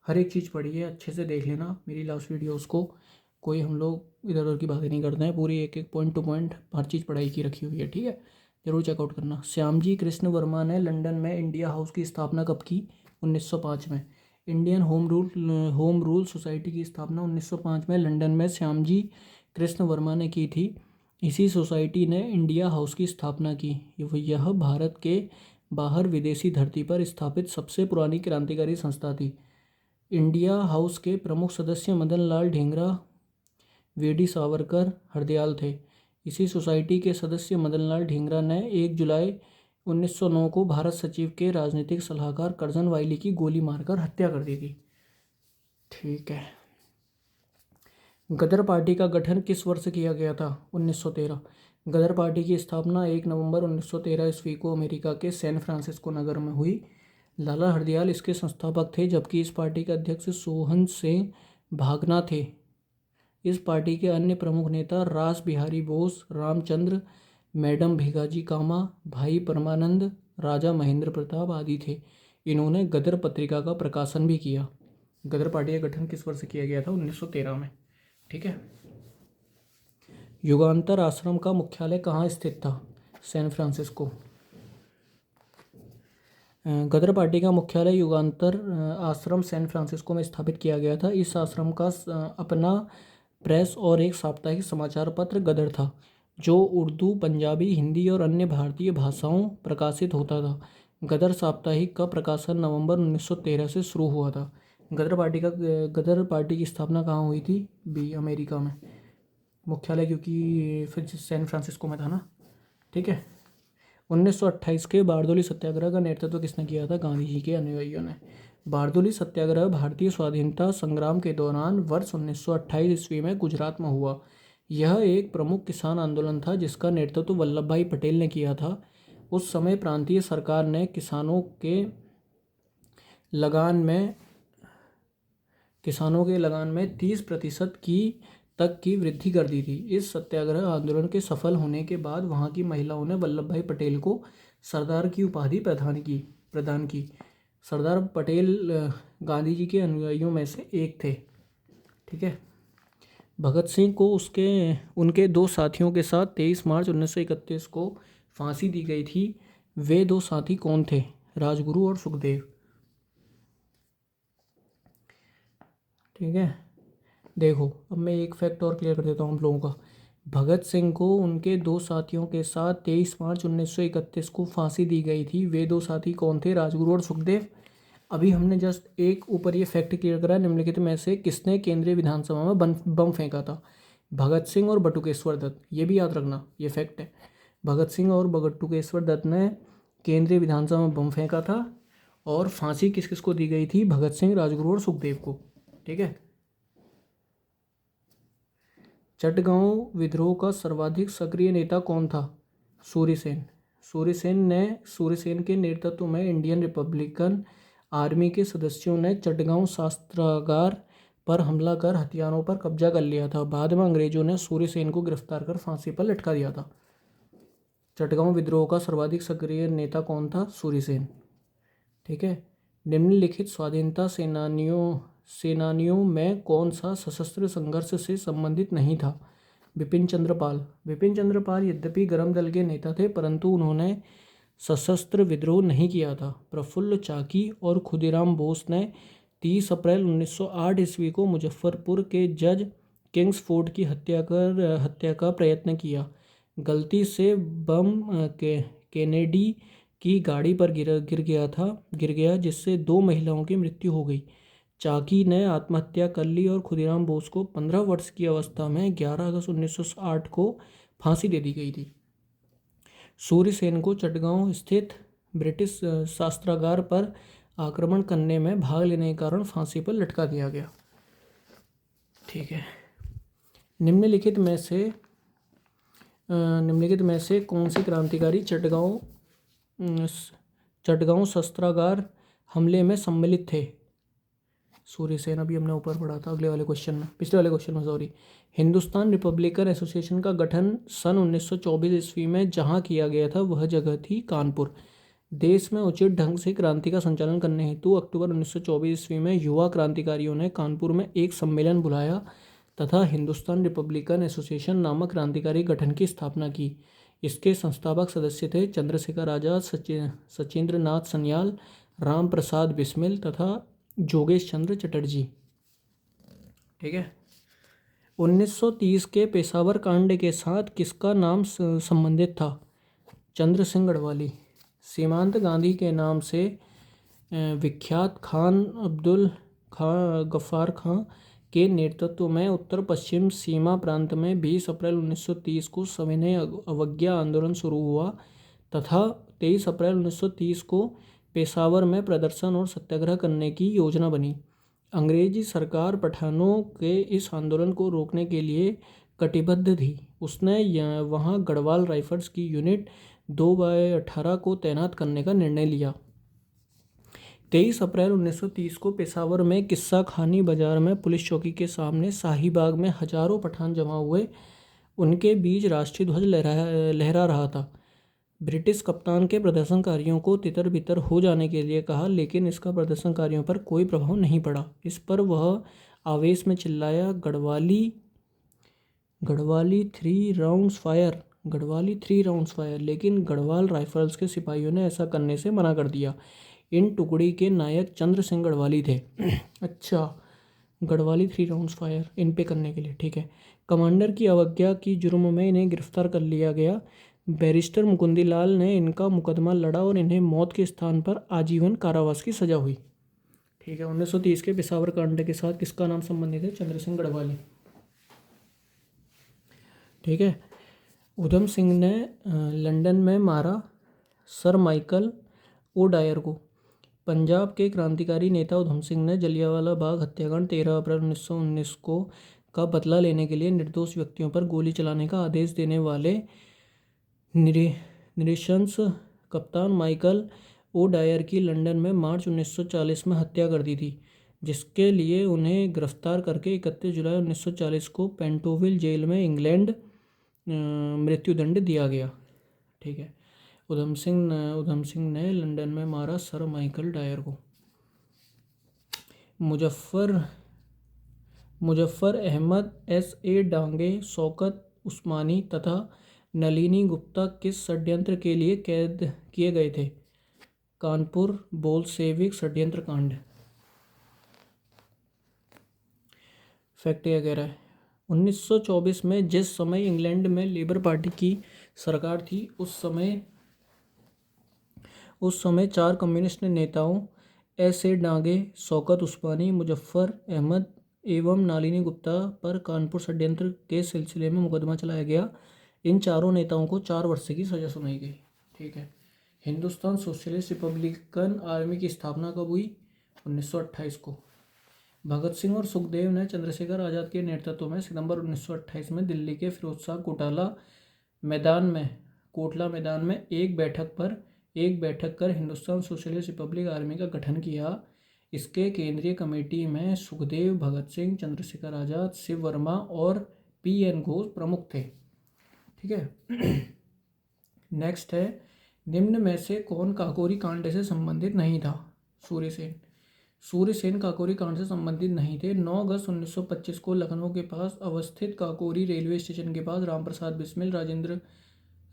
[SPEAKER 1] हर एक चीज़ पढ़ी है, अच्छे से देख लेना मेरी लास्ट वीडियोस को। कोई हम लोग इधर उधर की बातें नहीं करते हैं, पूरी एक एक पॉइंट टू पॉइंट हर चीज़ पढ़ाई की रखी हुई है। ठीक है, जरूर चेकआउट करना। श्यामजी कृष्ण वर्मा ने लंदन में इंडिया हाउस की स्थापना कब की? 1905 में। इंडियन होम रूल सोसाइटी की स्थापना 1905 में लंदन में श्यामजी कृष्ण वर्मा ने की थी। इसी सोसाइटी ने इंडिया हाउस की स्थापना की। यह भारत के बाहर विदेशी धरती पर स्थापित सबसे पुरानी क्रांतिकारी संस्था थी। इंडिया हाउस के प्रमुख सदस्य मदन लाल ढींगरा, वीडी सावरकर, हरदयाल थे। इसी सोसाइटी के सदस्य मदन लाल ढींगरा ने 1 जुलाई 1909 को भारत सचिव के राजनीतिक सलाहकार कर्जन वाइली की गोली मारकर हत्या कर दी थी। ठीक है। गदर पार्टी का गठन किस वर्ष किया गया था? 1913। गदर पार्टी की स्थापना 1 नवंबर 1913 ईस्वी को अमेरिका के सैन फ्रांसिस्को नगर में हुई। लाला हरदयाल इसके संस्थापक थे, जबकि इस पार्टी के अध्यक्ष सोहन सिंह भागना थे। इस पार्टी के अन्य प्रमुख नेता रास बिहारी बोस, रामचंद्र, मैडम भिगाजी कामा, भाई परमानंद, राजा महेंद्र प्रताप आदि थे। इन्होंने गदर पत्रिका का प्रकाशन भी किया। गदर पार्टी का गठन किस वर्ष किया गया था? 1913 में। ठीक है। युगांतर आश्रम का मुख्यालय कहाँ स्थित था? San Francisco. गदर पार्टी का मुख्यालय युगांतर आश्रम सैन फ्रांसिस्को में स्थापित किया गया था। इस आश्रम का अपना प्रेस और एक साप्ताहिक समाचार पत्र गदर था, जो उर्दू, पंजाबी, हिंदी और अन्य भारतीय भाषाओं प्रकाशित होता था। गदर साप्ताहिक का प्रकाशन नवंबर 1913 से शुरू हुआ था। गदर पार्टी की स्थापना कहाँ हुई थी? बी, अमेरिका में। मुख्यालय क्योंकि फिर सैन फ्रांसिस्को में था ना। ठीक है। 1928 के बारदोली सत्याग्रह का नेतृत्व किसने किया था? गांधी जी के अनुयायियों ने। बारदोली सत्याग्रह भारतीय स्वाधीनता संग्राम के दौरान वर्ष 1928 ईस्वी में गुजरात में हुआ। यह एक प्रमुख किसान आंदोलन था, जिसका नेतृत्व वल्लभ भाई पटेल ने किया था। उस समय प्रांतीय सरकार ने किसानों के लगान में 30% तक की वृद्धि कर दी थी। इस सत्याग्रह आंदोलन के सफल होने के बाद वहां की महिलाओं ने वल्लभ भाई पटेल को सरदार की उपाधि प्रदान की। सरदार पटेल गांधी जी के अनुयायियों में से एक थे। ठीक है। भगत सिंह को उनके 2 साथियों के साथ 23 मार्च 1931 को फांसी दी गई थी। वे 2 साथी कौन थे? राजगुरु और सुखदेव। ठीक है। देखो, अब मैं एक फैक्ट और क्लियर कर देता हूँ हम लोगों का। भगत सिंह को उनके 2 साथियों के साथ 23 मार्च 1931 को फांसी दी गई थी। वे 2 साथी कौन थे? राजगुरु और सुखदेव। अभी हमने जस्ट एक ऊपर ये फैक्ट क्लियर करा, निम्नलिखित में से किसने केंद्रीय विधानसभा में बम फेंका था? भगत सिंह और बटुकेश्वर दत्त। ये भी याद रखना, ये फैक्ट है। भगत सिंह और बटुकेश्वर दत्त ने केंद्रीय विधानसभा में बम फेंका था। और फांसी किस किस को दी गई थी? भगत सिंह, राजगुरु और सुखदेव को। ठीक है। चटगांव विद्रोह का सर्वाधिक सक्रिय नेता कौन था? सूर्यसेन। सूर्यसेन के नेतृत्व में इंडियन रिपब्लिकन आर्मी के सदस्यों ने चटगांव शस्त्रागार पर हमला कर हथियारों पर कब्जा कर लिया था। बाद में अंग्रेजों ने सूर्यसेन को गिरफ्तार कर फांसी पर लटका दिया था। चटगांव विद्रोह का सर्वाधिक सक्रिय नेता कौन था? सूर्यसेन। ठीक है। निम्नलिखित स्वाधीनता सेनानियों में कौन सा सशस्त्र संघर्ष से संबंधित नहीं था? बिपिन चंद्र पाल यद्यपि गरम दल के नेता थे, परंतु उन्होंने सशस्त्र विद्रोह नहीं किया था। प्रफुल्ल चाकी और खुदीराम बोस ने 30 अप्रैल 1908 ईस्वी को मुजफ्फरपुर के जज किंग्सफोर्ड की हत्या का प्रयत्न किया। गलती से बम केनेडी की गाड़ी पर गिर गया, जिससे 2 महिलाओं की मृत्यु हो गई। चाकी ने आत्महत्या कर ली और खुदीराम बोस को 15 वर्ष की अवस्था में 11 अगस्त 1908 को फांसी दे दी गई थी। सूर्यसेन को चटगांव स्थित ब्रिटिश शस्त्रागार पर आक्रमण करने में भाग लेने के कारण फांसी पर लटका दिया गया। ठीक है। निम्नलिखित में से कौन सी क्रांतिकारी चटगांव शस्त्रागार हमले में सम्मिलित थे? सूर्य सेन, अभी हमने ऊपर पढ़ा था पिछले वाले क्वेश्चन में सॉरी। हिंदुस्तान रिपब्लिकन एसोसिएशन का गठन सन 1924 ईस्वी में जहां किया गया था वह जगह थी कानपुर। देश में उचित ढंग से क्रांति का संचालन करने हेतु अक्टूबर 1924 ईस्वी में युवा क्रांतिकारियों ने कानपुर में एक सम्मेलन बुलाया तथा हिंदुस्तान रिपब्लिकन एसोसिएशन नामक क्रांतिकारी गठन की स्थापना की। इसके संस्थापक सदस्य थे चंद्रशेखर आजाद, सचिंद्र नाथ सन्याल, राम प्रसाद बिस्मिल तथा जोगेश चंद्र चटर्जी। ठीक है। 1930 के पेशावर कांड के साथ किसका नाम संबंधित था? चंद्र सिंह गढ़वाली। सीमांत गांधी के नाम से विख्यात खान अब्दुल गफ्फार खां के नेतृत्व में उत्तर पश्चिम सीमा प्रांत में 20 अप्रैल 1930 को सविनय अवज्ञा आंदोलन शुरू हुआ तथा 23 अप्रैल 1930 को पेशावर में प्रदर्शन और सत्याग्रह करने की योजना बनी। अंग्रेजी सरकार पठानों के इस आंदोलन को रोकने के लिए कटिबद्ध थी। उसने वहां गढ़वाल राइफल्स की यूनिट 2/18 को तैनात करने का निर्णय लिया। 23 अप्रैल 1930 को पेशावर में किस्सा खानी बाजार में पुलिस चौकी के सामने शाही बाग में हजारों पठान जमा हुए। उनके बीच राष्ट्रीय ध्वज लहरा रहा था। ब्रिटिश कप्तान के प्रदर्शनकारियों को तितर बितर हो जाने के लिए कहा, लेकिन इसका प्रदर्शनकारियों पर कोई प्रभाव नहीं पड़ा। इस पर वह आवेश में चिल्लाया, गढ़वाली 3 राउंड्स फायर, लेकिन गढ़वाल राइफल्स के सिपाहियों ने ऐसा करने से मना कर दिया। इन टुकड़ी के नायक चंद्र सिंह गढ़वाली थे। अच्छा, गढ़वाली 3 राउंड्स फायर इन पे करने के लिए। ठीक है। कमांडर की अवज्ञा की जुर्म में इन्हें गिरफ्तार कर लिया गया। बैरिस्टर मुकुंदी लाल ने इनका मुकदमा लड़ा और इन्हें मौत के स्थान पर आजीवन कारावास की सजा हुई। ठीक है। 1930 के पेशावर कांड के साथ किसका नाम संबंधित है? चंद्र सिंह गढ़वाली। ठीक है। उधम सिंह ने लंदन में मारा सर माइकल ओ डायर को। पंजाब के क्रांतिकारी नेता उधम सिंह ने जलियांवाला बाग हत्याकांड 13 अप्रैल 1919 को का बदला लेने के लिए निर्दोष व्यक्तियों पर गोली चलाने का आदेश देने वाले निरीक्षक कप्तान माइकल ओ डायर की लंदन में मार्च 1940 में हत्या कर दी थी, जिसके लिए उन्हें गिरफ्तार करके 31 जुलाई 1940 को पेंटोविल जेल में इंग्लैंड मृत्युदंड दिया गया। ठीक है। उधम सिंह ने लंदन में मारा सर माइकल डायर को। मुजफ्फर अहमद, S.A. डांगे, शौकत उस्मानी तथा नलिनी गुप्ता किस षड्यंत्र के लिए कैद किए गए थे? कानपुर बोल्शेविक षड्यंत्र कांड। फैक्ट वगैरह है। 1924 में जिस समय इंग्लैंड में लेबर पार्टी की सरकार थी, उस समय 4 कम्युनिस्ट नेताओं S.A. डांगे, शौकत उस्मानी, मुजफ्फर अहमद एवं नलिनी गुप्ता पर कानपुर षड्यंत्र के सिलसिले में मुकदमा चलाया गया। इन चारों नेताओं को 4 वर्ष की सजा सुनाई गई। ठीक है। हिंदुस्तान सोशलिस्ट रिपब्लिकन आर्मी की स्थापना कब हुई? 1928 को। भगत सिंह और सुखदेव ने चंद्रशेखर आजाद के नेतृत्व में सितंबर 1928 में दिल्ली के फिरोज शाह कोटला मैदान में एक बैठक कर हिंदुस्तान सोशलिस्ट रिपब्लिक आर्मी का गठन किया। इसके केंद्रीय कमेटी में सुखदेव, भगत सिंह, चंद्रशेखर आजाद, शिव वर्मा और P.N. घोष प्रमुख थे। ठीक है। नेक्स्ट है, निम्न में से कौन काकोरी कांड से संबंधित नहीं था? सूर्य सेन काकोरी कांड से संबंधित नहीं थे। 9 अगस्त 1925 को लखनऊ के पास अवस्थित काकोरी रेलवे स्टेशन के पास रामप्रसाद बिस्मिल,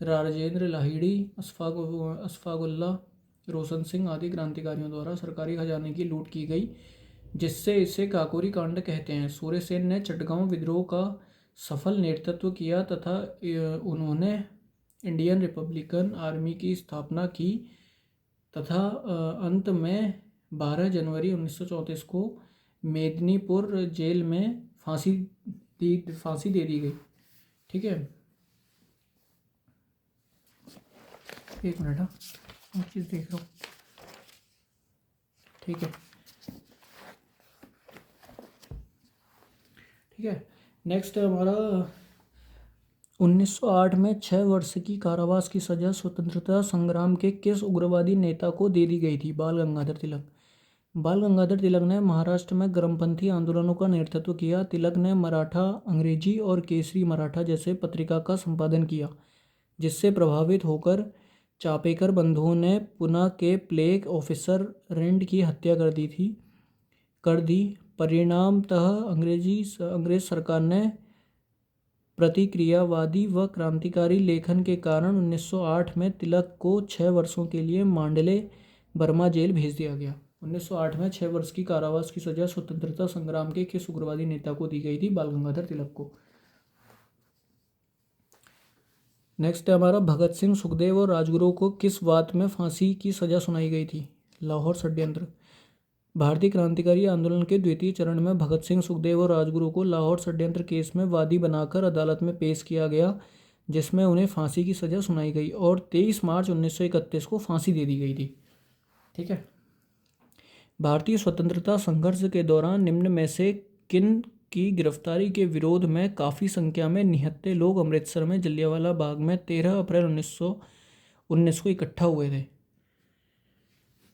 [SPEAKER 1] राजेंद्र लाहिड़ी, अशफाकुल्लाह, रोशन सिंह आदि क्रांतिकारियों द्वारा सरकारी खजाने की लूट की गई, जिससे इसे काकोरी कांड कहते हैं। सूर्य सेन ने चटगांव विद्रोह का सफल नेतृत्व किया तथा उन्होंने इंडियन रिपब्लिकन आर्मी की स्थापना की तथा अंत में 12 जनवरी 1934 को मेदिनीपुर जेल में फांसी दे दी गई। ठीक है। एक मिनट, एक चीज़ देख रहा हूँ। ठीक है। नेक्स्ट है हमारा 1908 में 6 वर्ष की कारावास की सजा स्वतंत्रता संग्राम के किस उग्रवादी नेता को दे दी गई थी? बाल गंगाधर तिलक। बाल गंगाधर तिलक ने महाराष्ट्र में गर्मपंथी आंदोलनों का नेतृत्व किया। तिलक ने मराठा अंग्रेजी और केसरी मराठा जैसे पत्रिका का संपादन किया, जिससे प्रभावित होकर चापेकर बंधुओं ने पुणे के प्लेग ऑफिसर रेंड की हत्या कर दी। परिणामतः अंग्रेज सरकार ने प्रतिक्रियावादी व क्रांतिकारी लेखन के कारण 1908 में तिलक को 6 वर्षों के लिए मांडले बर्मा जेल भेज दिया गया। 1908 में 6 वर्ष की कारावास की सजा स्वतंत्रता संग्राम के किस उग्रवादी नेता को दी गई थी? बाल गंगाधर तिलक को। नेक्स्ट है हमारा भगत सिंह, सुखदेव और राजगुरु को किस बात में फांसी की सजा सुनाई गई थी? लाहौर षड्यंत्र। भारतीय क्रांतिकारी आंदोलन के द्वितीय चरण में भगत सिंह, सुखदेव और राजगुरु को लाहौर षड्यंत्र केस में वादी बनाकर अदालत में पेश किया गया, जिसमें उन्हें फांसी की सजा सुनाई गई और 23 मार्च 1931 को फांसी दे दी गई थी। ठीक है। भारतीय स्वतंत्रता संघर्ष के दौरान निम्न में से किन की गिरफ्तारी के विरोध में काफ़ी संख्या में निहत्थे लोग अमृतसर में जलियांवाला बाग में 13 अप्रैल 1919 को इकट्ठा हुए थे?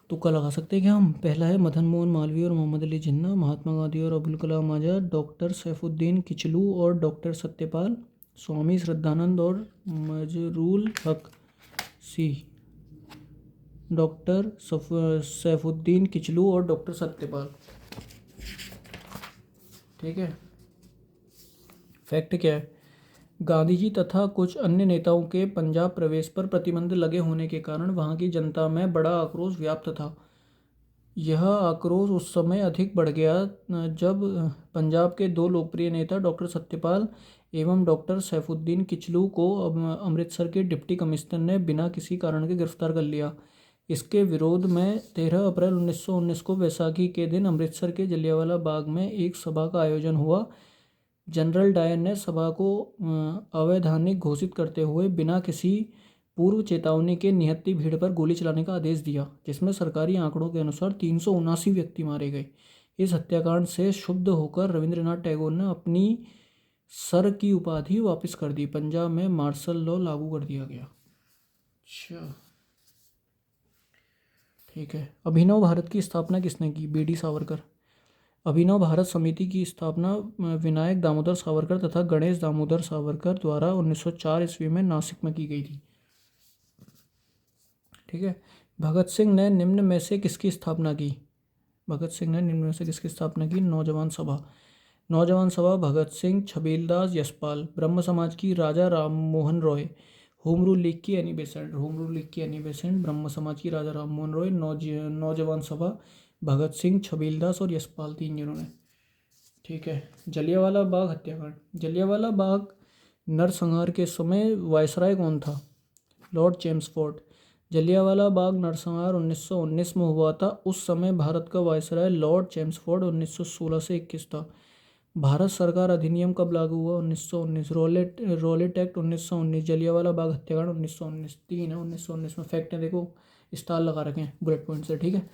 [SPEAKER 1] तुक्का लगा सकते हैं क्या हम? पहला है मदन मोहन मालवीय और मोहम्मद अली जिन्ना, महात्मा गांधी और अबुल कलाम आज़ाद, डॉक्टर सैफुद्दीन किचलू और डॉक्टर सत्यपाल, स्वामी श्रद्धानंद और मजरूल हक। सी, डॉक्टर सैफुद्दीन किचलू और डॉक्टर सत्यपाल। ठीक है। फैक्ट क्या है? गांधी जी तथा कुछ अन्य नेताओं के पंजाब प्रवेश पर प्रतिबंध लगे होने के कारण वहां की जनता में बड़ा आक्रोश व्याप्त था। यह आक्रोश उस समय अधिक बढ़ गया जब पंजाब के दो लोकप्रिय नेता डॉक्टर सत्यपाल एवं डॉक्टर सैफुद्दीन किचलू को अमृतसर के डिप्टी कमिश्नर ने बिना किसी कारण के गिरफ्तार कर लिया। इसके विरोध में 13 अप्रैल 1919 को वैसाखी के दिन अमृतसर के जलियांवाला बाग में एक सभा का आयोजन हुआ। जनरल डायर ने सभा को अवैधानिक घोषित करते हुए बिना किसी पूर्व चेतावनी के निहत्थी भीड़ पर गोली चलाने का आदेश दिया, जिसमें सरकारी आंकड़ों के अनुसार 379 व्यक्ति मारे गए। इस हत्याकांड से क्षुब्ध होकर रविंद्रनाथ टैगोर ने अपनी सर की उपाधि वापस कर दी। पंजाब में मार्शल लॉ लागू कर दिया गया। अच्छा, ठीक है। अभिनव भारत की स्थापना किसने की? B D Savarkar. अभिनव भारत समिति की स्थापना विनायक दामोदर सावरकर तथा गणेश दामोदर सावरकर द्वारा 1904 ईस्वी में नासिक में की गई थी। ठीक है। भगत सिंह ने निम्न में से किसकी स्थापना की? भगत सिंह ने निम्न में से किसकी स्थापना की? नौजवान सभा। नौजवान सभा भगत सिंह, छबीलदास, यशपाल। ब्रह्म समाज की Raja Ram Mohan Roy. Home rule league की Annie Besant. Home rule league की एनी बेसेंट। ब्रह्म समाज की राजा राम मोहन रॉय। नौजवान सभा भगत सिंह, छबीलदास और यशपाल, 3 जिन्होंने। ठीक है। जलियांवाला बाग हत्याकांड। जलियांवाला बाग नरसंहार के समय वायसराय कौन था? Lord Chelmsford. जलियांवाला बाग नरसंहार 1919 में हुआ था। उस समय भारत का वायसराय लॉर्ड चेम्सफोर्ड 1916 से 21 था। भारत सरकार अधिनियम कब लागू हुआ? 1919। Rowlatt act 1919। जलियांवाला बाग हत्याकांड 1919। 3 है 1919 में। फैक्ट है, देखो स्टार लगा रखे हैं बुलेट पॉइंट से। ठीक है,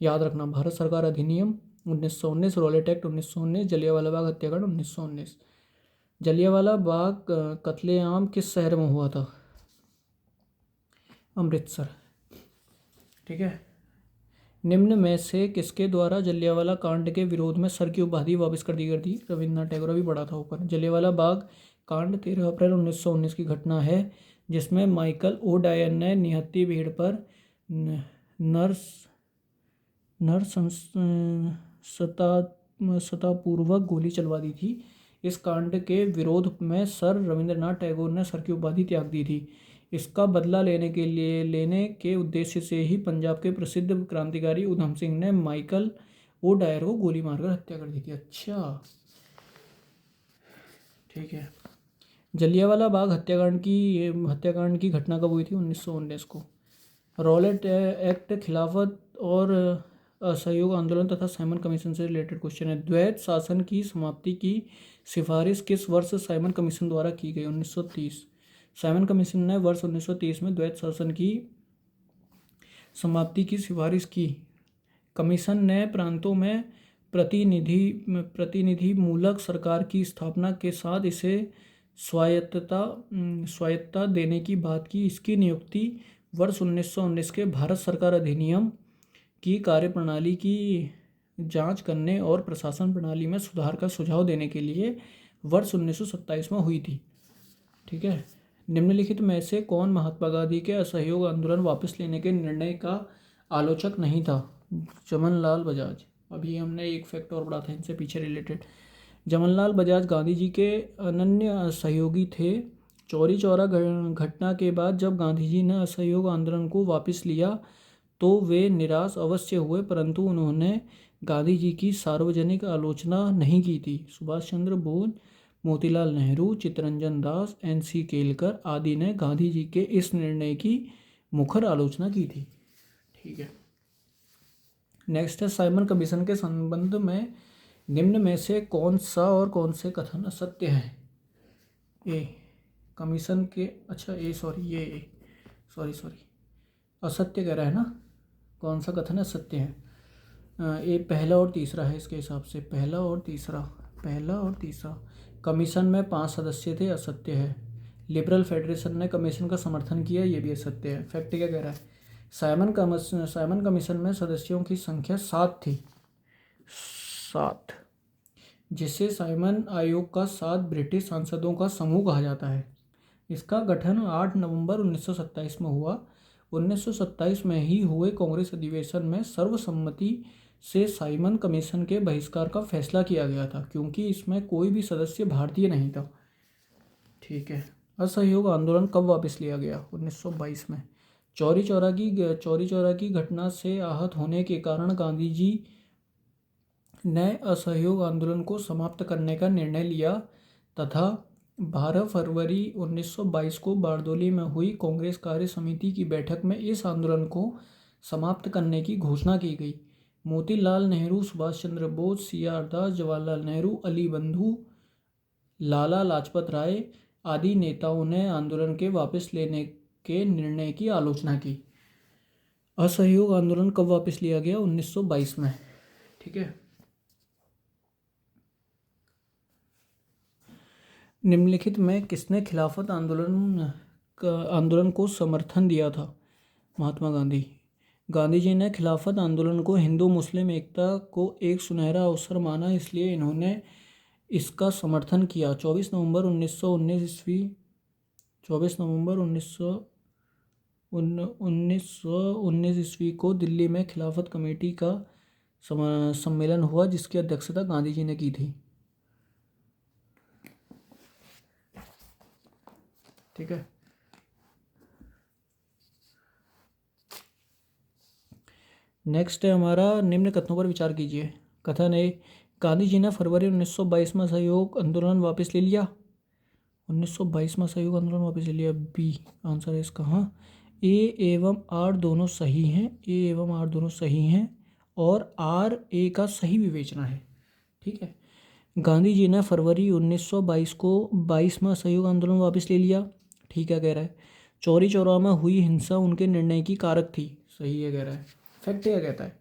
[SPEAKER 1] याद रखना। भारत सरकार अधिनियम 1919, रॉलेट एक्ट 1919, जलियांवाला बाग हत्याकांड 1919। जलियांवाला बाग कत्लेआम किस शहर में हुआ था? अमृतसर। ठीक है। निम्न में से किसके द्वारा जलियांवाला कांड के विरोध में सर की उपाधि वापस कर दी गई थी? रविन्द्रनाथ टैगोर। भी पढ़ा था ऊपर। जलियांवाला बाग कांड 13 अप्रैल 1919 की घटना है, जिसमें माइकल ओ डायर ने निहत्थी भीड़ पर नरसंहारपूर्वक गोली चलवा दी थी। इस कांड के विरोध में सर रविंद्रनाथ टैगोर ने सर की उपाधि त्याग दी थी। इसका बदला लेने के उद्देश्य से ही पंजाब के प्रसिद्ध क्रांतिकारी उधम सिंह ने माइकल ओ डायर को गोली मारकर हत्या कर दी थी। अच्छा, ठीक है। जलियांवाला बाग हत्याकांड की घटना कब हुई थी? 1919 को। रॉलेट एक्ट खिलाफत और असहयोग आंदोलन तथा साइमन कमीशन से रिलेटेड क्वेश्चन है। द्वैत शासन की समाप्ति की सिफारिश किस वर्ष साइमन कमीशन द्वारा की गई? 1930। साइमन कमीशन ने वर्ष 1930 में द्वैत शासन की समाप्ति की सिफारिश की। कमीशन ने प्रांतों में प्रतिनिधि मूलक सरकार की स्थापना के साथ इसे स्वायत्तता देने की बात की। इसकी नियुक्ति वर्ष 1919 के भारत सरकार अधिनियम की कार्यप्रणाली की जांच करने और प्रशासन प्रणाली में सुधार का सुझाव देने के लिए वर्ष 1927 में हुई थी। ठीक है। निम्नलिखित में से कौन महात्मा गांधी के असहयोग आंदोलन वापस लेने के निर्णय का आलोचक नहीं था? जमनलाल बजाज। अभी हमने एक फैक्ट और पढ़ा था इनसे पीछे रिलेटेड। जमनलाल बजाज गांधी जी के अनन्य सहयोगी थे। चौरी चौरा घटना के बाद जब गांधी जी ने असहयोग आंदोलन को वापस लिया तो वे निराश अवश्य हुए, परंतु उन्होंने गांधी जी की सार्वजनिक आलोचना नहीं की थी। सुभाष चंद्र बोस, मोतीलाल नेहरू, चित्तरंजन दास, NC केलकर आदि ने गांधी जी के इस निर्णय की मुखर आलोचना की थी। ठीक है। नेक्स्ट है साइमन कमीशन के संबंध में निम्न में से कौन सा और कौन से कथन असत्य हैं? ए कमीशन के असत्य कह रहा है ना। कौन सा कथन असत्य है? ये पहला और तीसरा है इसके हिसाब से। पहला और तीसरा। कमीशन में 5 सदस्य थे, असत्य है। लिबरल फेडरेशन ने कमीशन का समर्थन किया, ये भी असत्य है। फैक्ट क्या कह रहा है? साइमन कमीशन में सदस्यों की संख्या 7 थी, 7, जिसे साइमन आयोग का 7 ब्रिटिश सांसदों का समूह कहा जाता है। इसका गठन 8 नवंबर 1927 में हुआ। 1927 में ही हुए कांग्रेस अधिवेशन में सर्वसम्मति से साइमन कमीशन के बहिष्कार का फैसला किया गया था, क्योंकि इसमें कोई भी सदस्य भारतीय नहीं था। ठीक है। असहयोग आंदोलन कब वापस लिया गया? 1922 में। चौरी चौरा की घटना से आहत होने के कारण गांधी जी ने असहयोग आंदोलन को समाप्त करने का निर्णय लिया तथा 12 फरवरी 1922 को बारदोली में हुई कांग्रेस कार्य समिति की बैठक में इस आंदोलन को समाप्त करने की घोषणा की गई। मोतीलाल नेहरू, सुभाष चंद्र बोस, CR दास, जवाहरलाल नेहरू, अली बंधु, लाला लाजपत राय आदि नेताओं ने आंदोलन के वापस लेने के निर्णय की आलोचना की। असहयोग आंदोलन कब वापस लिया गया? 1922 में। ठीक है। निम्नलिखित में किसने खिलाफत आंदोलन को समर्थन दिया था? महात्मा गांधी। गांधी जी ने खिलाफत आंदोलन को हिंदू मुस्लिम एकता को एक सुनहरा अवसर माना, इसलिए इन्होंने इसका समर्थन किया। 24 नवंबर 1919 ईस्वी को दिल्ली में खिलाफत कमेटी का सम्मेलन हुआ, जिसकी अध्यक्षता गांधी जी ने की थी। ठीक है। नेक्स्ट है हमारा, निम्न कथनों पर विचार कीजिए। कथन ए, गांधी जी ने फरवरी 1922 में असहयोग आंदोलन वापस ले लिया। 1922 में असहयोग आंदोलन वापस ले लिया। बी आंसर है इसका। हाँ, ए एवं आर दोनों सही हैं, और आर ए का सही विवेचना है। ठीक है। गांधी जी ने फरवरी 1922 को 22 में असहयोग आंदोलन वापस ले लिया। ठीक है कह रहा है। चौरी चौरा में हुई हिंसा उनके निर्णय की कारक थी। सही है कह रहा है। फैक्ट क्या कहता है?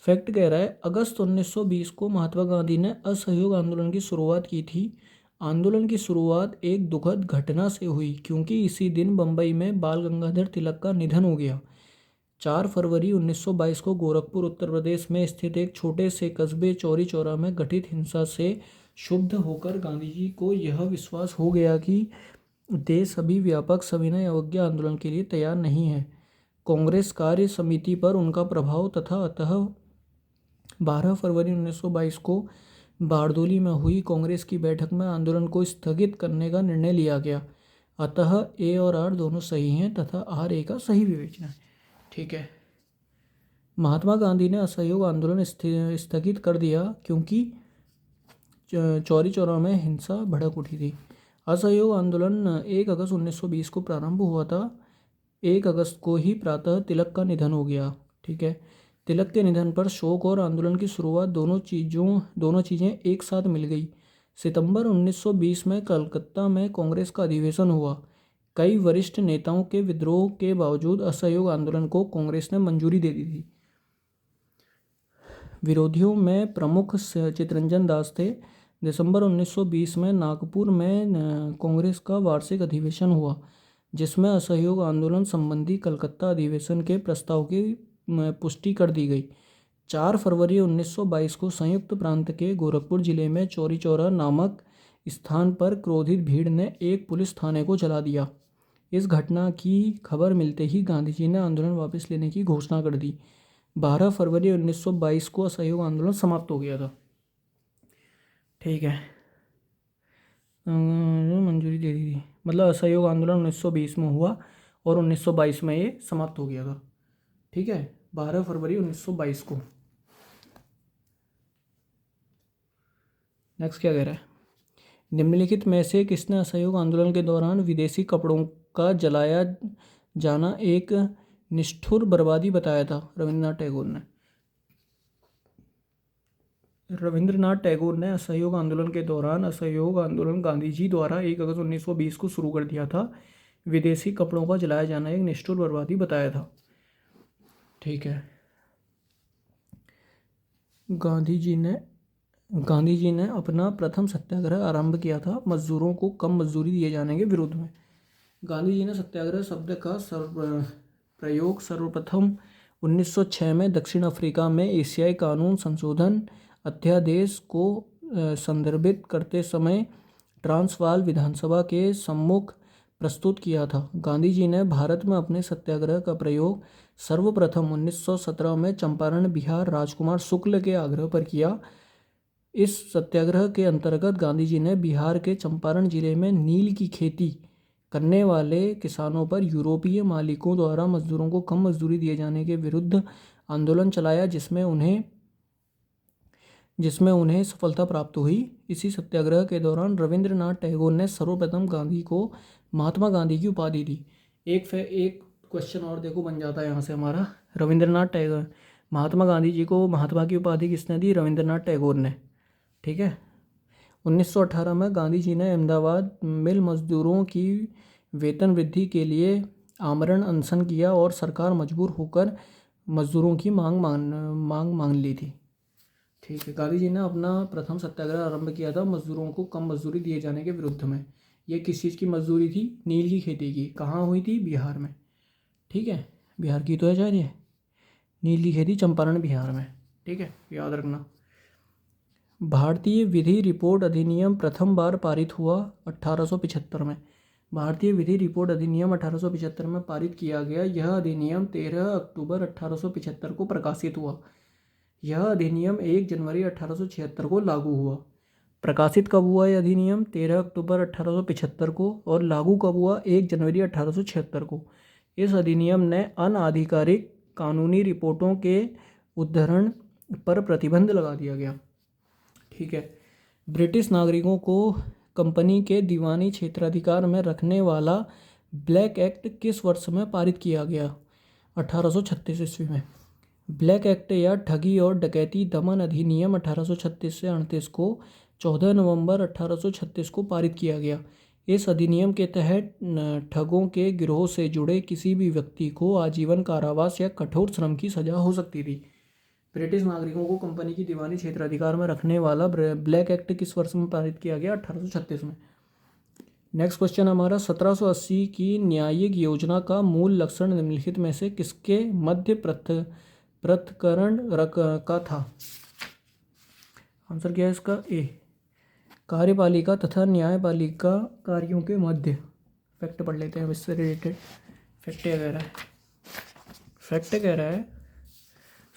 [SPEAKER 1] फैक्ट कह रहा है, अगस्त 1920 को महात्मा गांधी ने असहयोग आंदोलन की शुरुआत की थी। आंदोलन की शुरुआत एक दुखद घटना से हुई, क्योंकि इसी दिन बम्बई में बाल गंगाधर तिलक का निधन हो गया। 4 फरवरी 1922 को गोरखपुर उत्तर प्रदेश में स्थित एक छोटे से कस्बे चौरी चौरा में घटित हिंसा से क्षुब्ध होकर गांधी जी को यह विश्वास हो गया कि देश अभी व्यापक सविनय अवज्ञा आंदोलन के लिए तैयार नहीं है। कांग्रेस कार्य समिति पर उनका प्रभाव तथा अतः 12 फरवरी 1922 को बारदोली में हुई कांग्रेस की बैठक में आंदोलन को स्थगित करने का निर्णय लिया गया। अतः ए और आर दोनों सही हैं तथा आर ए का सही विवेचना है। ठीक है। महात्मा गांधी ने असहयोग आंदोलन स्थगित कर दिया क्योंकि चौरी चौरा में हिंसा भड़क उठी थी। असहयोग आंदोलन 1 अगस्त 1920 को प्रारंभ हुआ था। 1 अगस्त को ही प्रातः तिलक का निधन हो गया। ठीक है। तिलक के निधन पर शोक और आंदोलन की शुरुआत दोनों चीज़ें एक साथ मिल गई। सितंबर 1920 में कलकत्ता में कांग्रेस का अधिवेशन हुआ। कई वरिष्ठ नेताओं के विद्रोह के बावजूद असहयोग आंदोलन को कांग्रेस ने मंजूरी दे दी थी। विरोधियों में प्रमुख चितरंजन दास थे। दिसंबर 1920 में नागपुर में कांग्रेस का वार्षिक अधिवेशन हुआ, जिसमें असहयोग आंदोलन संबंधी कलकत्ता अधिवेशन के प्रस्ताव की पुष्टि कर दी गई। 4 फरवरी 1922 को संयुक्त प्रांत के गोरखपुर जिले में चौरी चौरा नामक स्थान पर क्रोधित भीड़ ने एक पुलिस थाने को जला दिया। इस घटना की खबर मिलते ही गांधी जी ने आंदोलन वापस लेने की घोषणा कर दी। 12 फरवरी 1922 को असहयोग आंदोलन समाप्त हो गया था। ठीक है, मंजूरी दे दी थी, मतलब असहयोग आंदोलन 1920 में हुआ और 1922 में ये समाप्त हो गया था। ठीक है, 12 फरवरी 1922 को। नेक्स्ट क्या कह रहा है? निम्नलिखित में से किसने असहयोग आंदोलन के दौरान विदेशी कपड़ों का जलाया जाना एक निष्ठुर बर्बादी बताया था? रविंद्रनाथ टैगोर ने। रविंद्रनाथ टैगोर ने असहयोग आंदोलन के दौरान असहयोग आंदोलन गांधी जी द्वारा 1 अगस्त 1920 को शुरू कर दिया था, विदेशी कपड़ों का जलाया जाना एक निष्ठुर बर्बादी बताया था। ठीक है, गांधी जी ने अपना प्रथम सत्याग्रह आरंभ किया था मजदूरों को कम मजदूरी दिए जाने के विरोध में। गांधी जी ने सत्याग्रह शब्द का प्रयोग सर्वप्रथम 1906 में दक्षिण अफ्रीका में एशियाई कानून संशोधन अध्यादेश को संदर्भित करते समय ट्रांसवाल विधानसभा के सम्मुख प्रस्तुत किया था। गांधी जी ने भारत में अपने सत्याग्रह का प्रयोग सर्वप्रथम 1917 में चंपारण बिहार राजकुमार शुक्ल के आग्रह पर किया। इस सत्याग्रह के अंतर्गत गांधी जी ने बिहार के चंपारण जिले में नील की खेती करने वाले किसानों पर यूरोपीय मालिकों द्वारा मजदूरों को कम मजदूरी दिए जाने के विरुद्ध आंदोलन चलाया, जिसमें उन्हें सफलता प्राप्त हुई। इसी सत्याग्रह के दौरान रविंद्रनाथ टैगोर ने सर्वप्रथम गांधी को महात्मा गांधी की उपाधि दी। एक क्वेश्चन और देखो बन जाता है यहाँ से हमारा। रविंद्रनाथ टैगोर, महात्मा गांधी जी को महात्मा की उपाधि किसने दी? रविंद्रनाथ टैगोर ने। ठीक है, 1918 में गांधी जी ने अहमदाबाद मिल मजदूरों की वेतन वृद्धि के लिए आमरण अनशन किया और सरकार मजबूर होकर मजदूरों की मांग ली थी। ठीक है, गांधी जी ने अपना प्रथम सत्याग्रह आरंभ किया था मजदूरों को कम मजदूरी दिए जाने के विरुद्ध में। ये किस चीज़ की मजदूरी थी? नील की खेती की। कहाँ हुई थी? बिहार में। ठीक है, बिहार की तो है शायद ये, नील की खेती चंपारण बिहार में। ठीक है, याद रखना। भारतीय विधि रिपोर्ट अधिनियम प्रथम बार पारित हुआ 1875 में। भारतीय विधि रिपोर्ट अधिनियम 1875 में पारित किया गया। यह अधिनियम 13 अक्टूबर 1875 को प्रकाशित हुआ। यह अधिनियम 1 जनवरी 1876 को लागू हुआ। प्रकाशित कब हुआ यह अधिनियम? 13 अक्टूबर 1875 को। और लागू कब हुआ? 1 जनवरी 1876 को। इस अधिनियम ने अनाधिकारिक कानूनी रिपोर्टों के उद्धरण पर प्रतिबंध लगा दिया गया। ठीक है, ब्रिटिश नागरिकों को कंपनी के दीवानी क्षेत्राधिकार में रखने वाला ब्लैक एक्ट किस वर्ष में पारित किया गया? 1836 ईस्वी में। ब्लैक एक्ट या ठगी और डकैती दमन अधिनियम 1836 से 38 को 14 नवंबर 1836 को पारित किया गया। इस अधिनियम के तहत ठगों के गिरोह से जुड़े किसी भी व्यक्ति को आजीवन कारावास या कठोर श्रम की सजा हो सकती थी। ब्रिटिश नागरिकों को कंपनी की दीवानी क्षेत्राधिकार में रखने वाला ब्लैक एक्ट किस वर्ष में पारित किया गया? 1836 में। नेक्स्ट क्वेश्चन हमारा 1780 की न्यायिक योजना का मूल लक्षण निम्नलिखित में से किसके मध्य पृथक्करण का था? आंसर क्या है इसका? ए, कार्यपालिका तथा न्यायपालिका कार्यों के मध्य। फैक्ट पढ़ लेते हैं इससे रिलेटेड। फैक्ट कह रहा है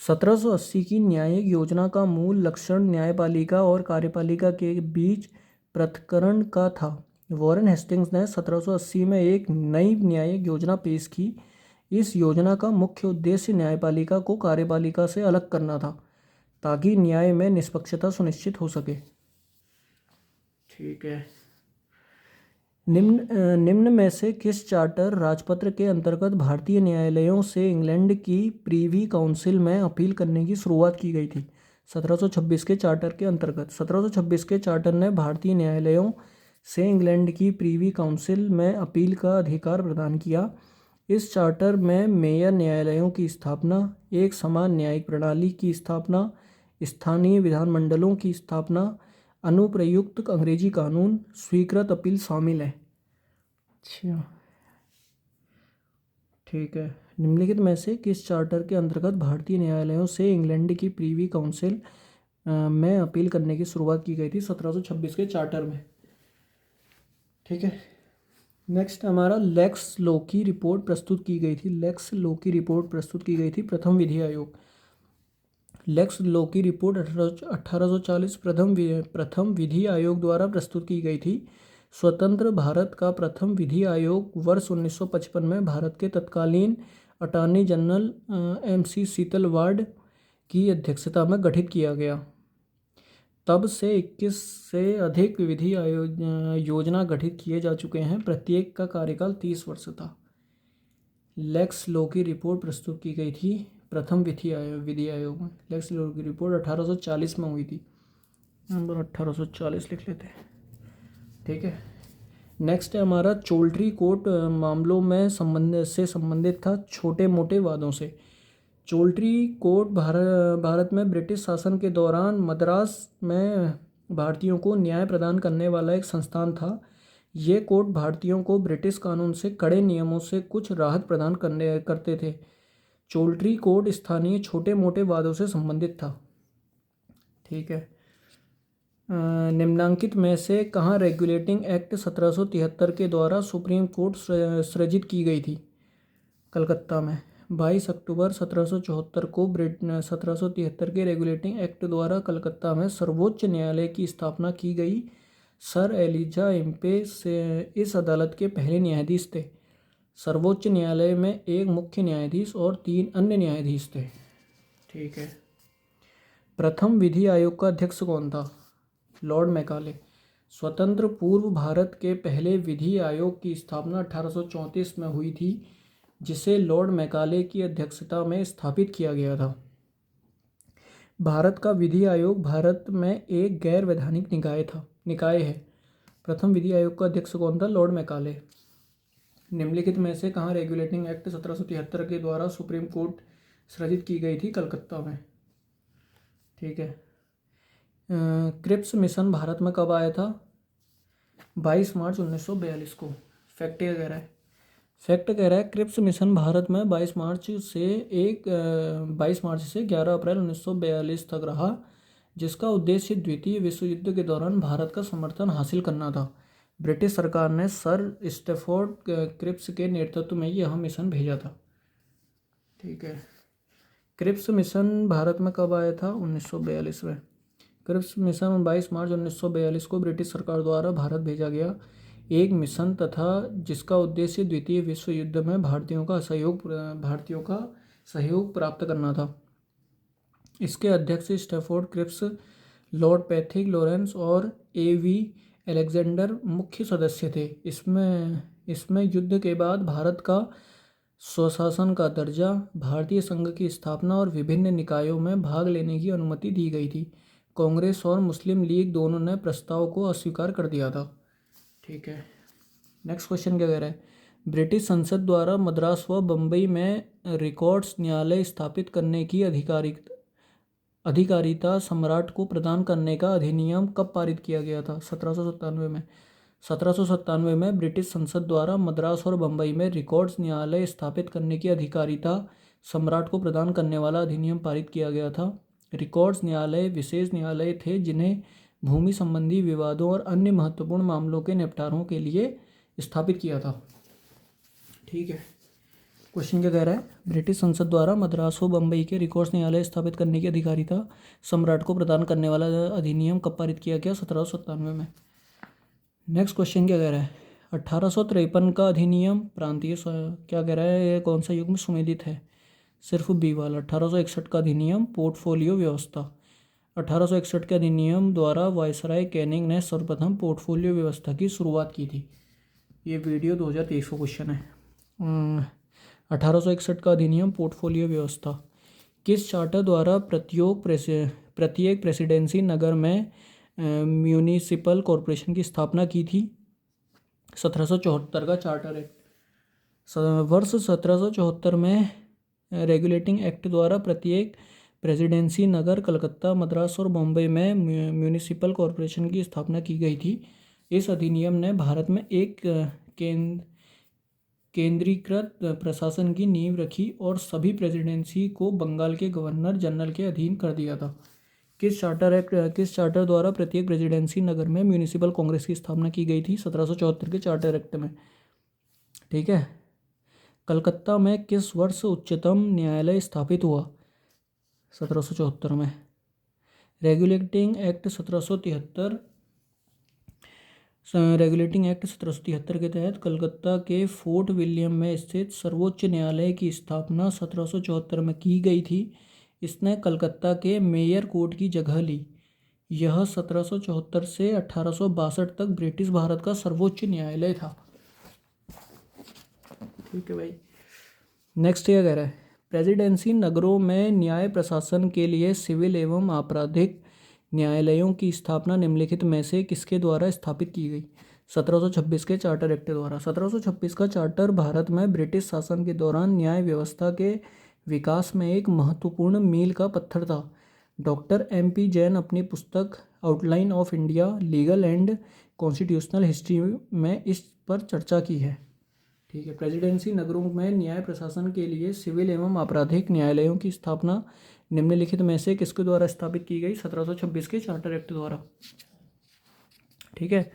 [SPEAKER 1] 1780 की न्यायिक योजना का मूल लक्षण न्यायपालिका और कार्यपालिका के बीच पृथक्करण का था। वॉरेन हेस्टिंग्स ने 1780 में एक नई न्यायिक योजना पेश की। इस योजना का मुख्य उद्देश्य न्यायपालिका को कार्यपालिका से अलग करना था, ताकि न्याय में निष्पक्षता सुनिश्चित हो सके। ठीक है, निम्न में से किस चार्टर राजपत्र के अंतर्गत भारतीय न्यायालयों से इंग्लैंड की प्रीवी काउंसिल में अपील करने की शुरुआत की गई थी? 1726 के चार्टर के अंतर्गत। 1726 के चार्टर ने भारतीय न्यायालयों से इंग्लैंड की प्रीवी काउंसिल में अपील का अधिकार प्रदान किया। इस चार्टर में मेयर न्यायालयों की स्थापना, एक समान न्यायिक प्रणाली की स्थापना, स्थानीय विधानमंडलों की स्थापना, अनुप्रयुक्त अंग्रेजी कानून, स्वीकृत अपील शामिल है। अच्छा, ठीक है। निम्नलिखित में से किस चार्टर के अंतर्गत भारतीय न्यायालयों से इंग्लैंड की प्रीवी काउंसिल में अपील करने की शुरुआत की गई थी? 1726 के चार्टर में। ठीक है। नेक्स्ट हमारा लेक्स लॉ की रिपोर्ट प्रस्तुत की गई थी। लेक्स लॉ की रिपोर्ट प्रस्तुत की गई थी प्रथम विधि आयोग। लेक्स लॉ की रिपोर्ट 1840 प्रथम विधि आयोग द्वारा प्रस्तुत की गई थी। स्वतंत्र भारत का प्रथम विधि आयोग वर्ष 1955 में भारत के तत्कालीन अटॉर्नी जनरल MC शीतल वार्ड की अध्यक्षता में गठित किया गया। तब से 21 से अधिक विधि आयोग योजना गठित किए जा चुके हैं। प्रत्येक का कार्यकाल 30 वर्ष था। लेक्स लॉ की रिपोर्ट प्रस्तुत की गई थी प्रथम विधि आयोग में। लेक्स लॉ की रिपोर्ट 1840 में हुई थी। नंबर 1840 लिख लेते हैं। ठीक है। नेक्स्ट है हमारा चोल्ट्री कोर्ट मामलों में संबंधित था छोटे मोटे वादों से। चोल्ट्री कोर्ट भारत में ब्रिटिश शासन के दौरान मद्रास में भारतीयों को न्याय प्रदान करने वाला एक संस्थान था। ये कोर्ट भारतीयों को ब्रिटिश कानून से कड़े नियमों से कुछ राहत प्रदान करते थे। चोल्ट्री कोर्ट स्थानीय छोटे मोटे वादों से संबंधित था। ठीक है। निम्नांकित में से कहाँ रेगुलेटिंग एक्ट 1773 के द्वारा सुप्रीम कोर्ट सृजित की गई थी? कलकत्ता में। 22 अक्टूबर 1773 को 1773 के रेगुलेटिंग एक्ट द्वारा कलकत्ता में सर्वोच्च न्यायालय की स्थापना की गई। सर एलिजा इम्पे से इस अदालत के पहले न्यायाधीश थे। सर्वोच्च न्यायालय में एक मुख्य न्यायाधीश और 3 अन्य न्यायाधीश थे। ठीक है। प्रथम विधि आयोग का अध्यक्ष कौन था? Lord Macaulay. स्वतंत्र पूर्व भारत के पहले विधि आयोग की स्थापना 1834 में हुई थी, जिसे लॉर्ड मैकाले की अध्यक्षता में स्थापित किया गया था। भारत का विधि आयोग भारत में एक गैर वैधानिक निकाय है। प्रथम विधि आयोग का अध्यक्ष कौन था? Lord Macaulay. निम्नलिखित में से कहाँ रेगुलेटिंग एक्ट 1773 के द्वारा सुप्रीम कोर्ट सृजित की गई थी? कलकत्ता में। ठीक है। क्रिप्स मिशन भारत में कब आया था? 22 मार्च 1942 को। फैक्ट क्या कह रहा है? फैक्ट कह रहा है क्रिप्स मिशन भारत में 22 मार्च से 11 अप्रैल 1942 तक रहा, जिसका उद्देश्य द्वितीय विश्व युद्ध के दौरान भारत का समर्थन हासिल करना था। ब्रिटिश सरकार ने सर स्टैफोर्ड क्रिप्स के नेतृत्व में यह मिशन भेजा था। ठीक है। क्रिप्स मिशन भारत में कब आया था? 1942 में। क्रिप्स मिशन 22 मार्च 1942 को ब्रिटिश सरकार द्वारा भारत भेजा गया एक मिशन तथा जिसका उद्देश्य द्वितीय विश्व युद्ध में भारतीयों का सहयोग प्राप्त करना था। इसके अध्यक्ष Stafford Cripps, Lord Pethick Lawrence और A.V. अलेक्जेंडर मुख्य सदस्य थे। इसमें युद्ध के बाद भारत का स्वशासन का दर्जा, भारतीय संघ की स्थापना और विभिन्न निकायों में भाग लेने की अनुमति दी गई थी। कांग्रेस और मुस्लिम लीग दोनों ने प्रस्ताव को अस्वीकार कर दिया था। ठीक है। नेक्स्ट क्वेश्चन क्या कह रहा है? ब्रिटिश संसद द्वारा मद्रास व बम्बई में रिकॉर्ड्स न्यायालय स्थापित करने की अधिकारिता सम्राट को प्रदान करने का अधिनियम कब पारित किया गया था? 1797 में। 1797 में ब्रिटिश संसद द्वारा मद्रास और बम्बई में रिकॉर्ड्स न्यायालय स्थापित करने की अधिकारिता सम्राट को प्रदान करने वाला अधिनियम पारित किया गया था। रिकॉर्ड्स न्यायालय विशेष न्यायालय थे जिन्हें भूमि संबंधी विवादों और अन्य महत्वपूर्ण मामलों के निपटारों के लिए स्थापित किया था। ठीक है। क्वेश्चन क्या कह रहा है? ब्रिटिश संसद द्वारा मद्रास व बम्बई के रिकॉर्ड्स न्यायालय स्थापित करने की अधिकारिता सम्राट को प्रदान करने वाला अधिनियम कब पारित किया गया? 1797 में। नेक्स्ट क्वेश्चन क्या कह रहा है? 1853 का अधिनियम प्रांतीय क्या कह रहा है? ये कौन सा युग में सुमेलित है? सिर्फ बी वाला। 1861 का अधिनियम पोर्टफोलियो व्यवस्था। 1861 के अधिनियम द्वारा वायसराय कैनिंग ने सर्वप्रथम पोर्टफोलियो व्यवस्था की शुरुआत की थी। ये वीडियो 2023 का क्वेश्चन है। 1861 का अधिनियम पोर्टफोलियो व्यवस्था। किस चार्टर द्वारा प्रत्येक प्रेसिडेंसी नगर में म्यूनिसिपल कॉरपोरेशन की स्थापना की थी? 1774 का चार्टर एक्ट। वर्ष 1774 में रेगुलेटिंग एक्ट द्वारा प्रत्येक प्रेसिडेंसी नगर कलकत्ता, मद्रास और बॉम्बे में म्यूनिसिपल कॉरपोरेशन की स्थापना की गई थी। इस अधिनियम ने भारत में एक केंद्रीकृत प्रशासन की नींव रखी और सभी प्रेसिडेंसी को बंगाल के गवर्नर जनरल के अधीन कर दिया था। किस चार्टर द्वारा प्रत्येक प्रेसिडेंसी नगर में म्यूनिसिपल कांग्रेस की स्थापना की गई थी? 1774 के चार्टर एक्ट में। ठीक है। कलकत्ता में किस वर्ष उच्चतम न्यायालय स्थापित हुआ? 1774 में। रेगुलेटिंग एक्ट 1773 के तहत कलकत्ता के फोर्ट विलियम में स्थित सर्वोच्च न्यायालय की स्थापना 1774 में की गई थी। इसने कलकत्ता के मेयर कोर्ट की जगह ली। यह 1774 से 1862 तक ब्रिटिश भारत का सर्वोच्च न्यायालय था। ठीक है भाई। नेक्स्ट क्या कह रहा है? प्रेसिडेंसी नगरों में न्याय प्रशासन के लिए सिविल एवं आपराधिक न्यायालयों की स्थापना निम्नलिखित में से किसके द्वारा स्थापित की गई? 1726 के चार्टर एक्ट द्वारा। 1726 का चार्टर भारत में ब्रिटिश शासन के दौरान न्याय व्यवस्था के विकास में एक महत्वपूर्ण मील का पत्थर था। डॉक्टर MP जैन अपनी पुस्तक outline of India legal and constitutional history में इस पर चर्चा की है। ठीक है। प्रेसिडेंसी नगरों में न्याय प्रशासन के लिए सिविल एवं आपराधिक न्यायालयों की स्थापना निम्नलिखित में से किसके द्वारा स्थापित की गई? 1726 के चार्टर एक्ट द्वारा। ठीक है।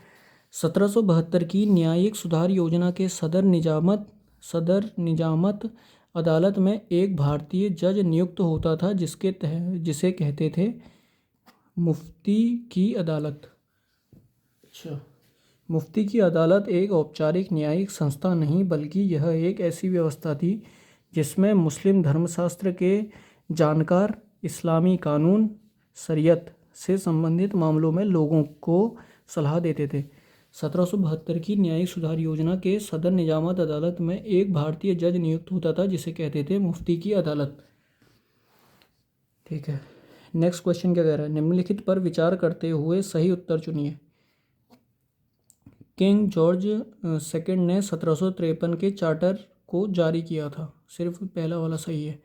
[SPEAKER 1] 1772 की न्यायिक सुधार योजना के सदर निजामत अदालत में एक भारतीय जज नियुक्त होता था जिसे कहते थे मुफ्ती की अदालत। अच्छा। मुफ्ती की अदालत एक औपचारिक न्यायिक संस्था नहीं बल्कि यह एक ऐसी व्यवस्था थी जिसमें मुस्लिम धर्मशास्त्र के जानकार इस्लामी कानून शरीयत से संबंधित मामलों में लोगों को सलाह देते थे। 1772 की न्यायिक सुधार योजना के सदर निजामत अदालत में एक भारतीय जज नियुक्त होता था जिसे कहते थे मुफ्ती की अदालत। ठीक है। नेक्स्ट क्वेश्चन क्या कह रहा है? निम्नलिखित पर विचार करते हुए सही उत्तर चुनिए। किंग जॉर्ज सेकंड ने 1753 के चार्टर को जारी किया था। सिर्फ पहला वाला सही है।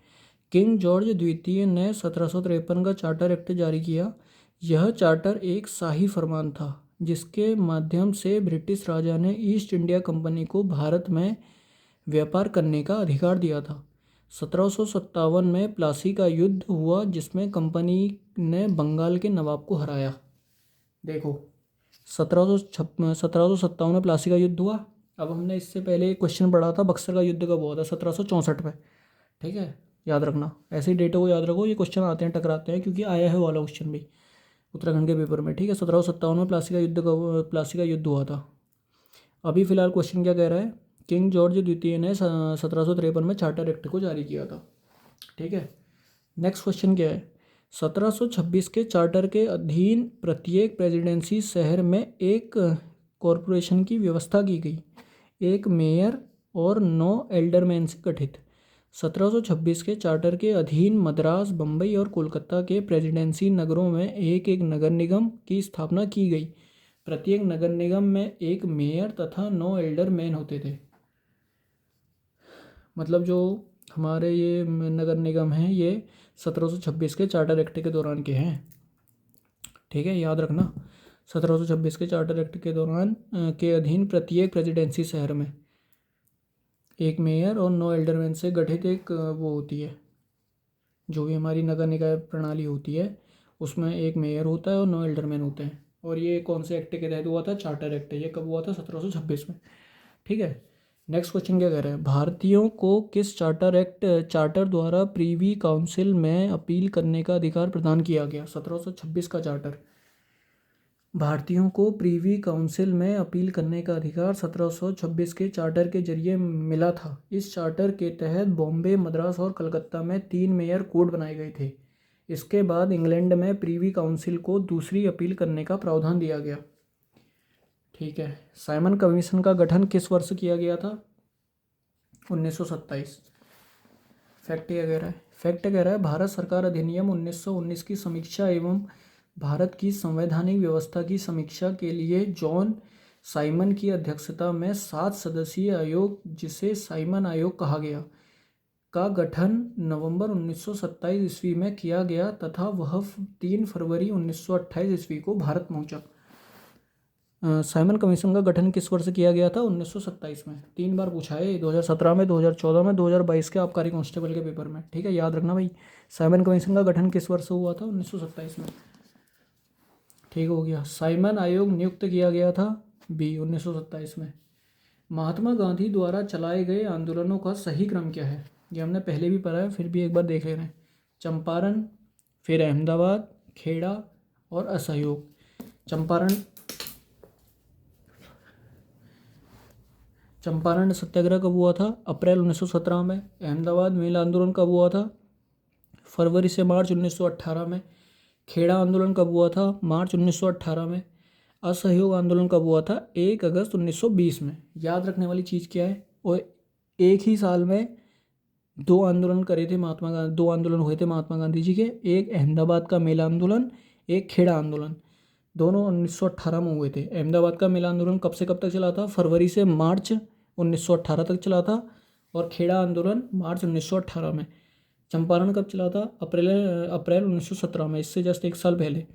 [SPEAKER 1] किंग जॉर्ज द्वितीय ने 1753 का चार्टर एक्ट जारी किया। यह चार्टर एक शाही फरमान था जिसके माध्यम से ब्रिटिश राजा ने ईस्ट इंडिया कंपनी को भारत में व्यापार करने का अधिकार दिया था। 1757 में प्लासी का युद्ध हुआ जिसमें कंपनी ने बंगाल के नवाब को हराया। देखो 1757 में प्लासी का युद्ध हुआ। अब हमने इससे पहले एक क्वेश्चन पढ़ा था बक्सर का युद्ध कब हुआ था? 1764 में। ठीक है, याद रखना, ऐसी डेटों को याद रखो, ये क्वेश्चन आते हैं टकराते हैं क्योंकि आया है वाला क्वेश्चन भी उत्तराखंड के पेपर में। ठीक है, 1757 में प्लासी का युद्ध हुआ था। अभी फिलहाल क्वेश्चन क्या कह रहा है? किंग जॉर्ज द्वितीय ने 1753 में चार्टर एक्ट को जारी किया था। ठीक है, नेक्स्ट क्वेश्चन क्या है? 1726 के चार्टर के अधीन प्रत्येक प्रेसिडेंसी शहर में एक कॉरपोरेशन की व्यवस्था की गई, एक मेयर और 9 एल्डरमैन से गठित। 1726 के चार्टर के अधीन मद्रास, बम्बई और कोलकाता के प्रेसिडेंसी नगरों में एक एक नगर निगम की स्थापना की गई। प्रत्येक नगर निगम में एक मेयर तथा 9 एल्डरमैन होते थे। मतलब जो हमारे ये नगर निगम हैं ये 1726 के चार्टर एक्ट के दौरान के हैं। ठीक है, याद रखना, 1726 के चार्टर एक्ट के दौरान के अधीन प्रत्येक प्रेसिडेंसी शहर में एक मेयर और 9 एल्डरमैन से गठित एक वो होती है, जो भी हमारी नगर निकाय प्रणाली होती है उसमें एक मेयर होता है और 9 एल्डरमैन होते हैं। और ये कौन से एक्ट के तहत हुआ था? Charter act. ये कब हुआ था? 1726 में। ठीक है, नेक्स्ट क्वेश्चन क्या कह रहा है? भारतीयों को किस चार्टर द्वारा प्रीवी काउंसिल में अपील करने का अधिकार प्रदान किया गया? 1726 का चार्टर। भारतीयों को प्रीवी काउंसिल में अपील करने का अधिकार 1726 के चार्टर के जरिए मिला था। इस चार्टर के तहत बॉम्बे, मद्रास और कलकत्ता में 3 मेयर कोड बनाए गए थे। इसके बाद इंग्लैंड में प्रीवी काउंसिल को दूसरी अपील करने का प्रावधान दिया गया। ठीक है, साइमन कमीशन का गठन किस वर्ष किया गया था? 1927। फैक्ट क्या कह रहा है? फैक्ट कह रहा है भारत सरकार अधिनियम 1919 की समीक्षा एवं भारत की संवैधानिक व्यवस्था की समीक्षा के लिए जॉन साइमन की अध्यक्षता में 7 सदस्यीय आयोग, जिसे साइमन आयोग कहा गया, का गठन नवंबर 1927 ईस्वी में किया गया तथा वह 3 फरवरी 1928 ईस्वी को भारत पहुंचा। साइमन कमीशन का गठन किस वर्ष किया गया था? 1927 में। 3 बार पूछा है, 2017 में, 2014 में, 2022 के आबकारी कांस्टेबल के पेपर में। ठीक है, याद रखना भाई। साइमन कमीशन का गठन किस वर्ष हुआ था? 1927 में। ठीक हो गया। साइमन आयोग नियुक्त किया गया था बी 1927 में। महात्मा गांधी द्वारा चलाए गए आंदोलनों का सही क्रम क्या है? ये हमने पहले भी पढ़ा है, फिर भी एक बार देख ले रहे हैं। चंपारण, फिर अहमदाबाद, खेड़ा और असहयोग। चंपारण सत्याग्रह कब हुआ था? अप्रैल 1917 में। अहमदाबाद मिल आंदोलन कब हुआ था? फरवरी से मार्च 1918 में। खेड़ा आंदोलन कब हुआ था? मार्च 1918 में। असहयोग आंदोलन कब हुआ था? 1 अगस्त 1920 में। याद रखने वाली चीज़ क्या है? और एक ही साल में 2 आंदोलन करे थे महात्मा गांधी, 2 आंदोलन हुए थे महात्मा गांधी जी के। एक अहमदाबाद का मेला आंदोलन, एक खेड़ा आंदोलन। दोनों 1918 में हुए थे। अहमदाबाद का मेला आंदोलन कब से कब तक चला था? फरवरी से मार्च 1918 तक चला था। और खेड़ा आंदोलन मार्च 1918 में। चंपारण कब चला था? अप्रैल 1917 में, इससे जस्ट 1 साल पहले।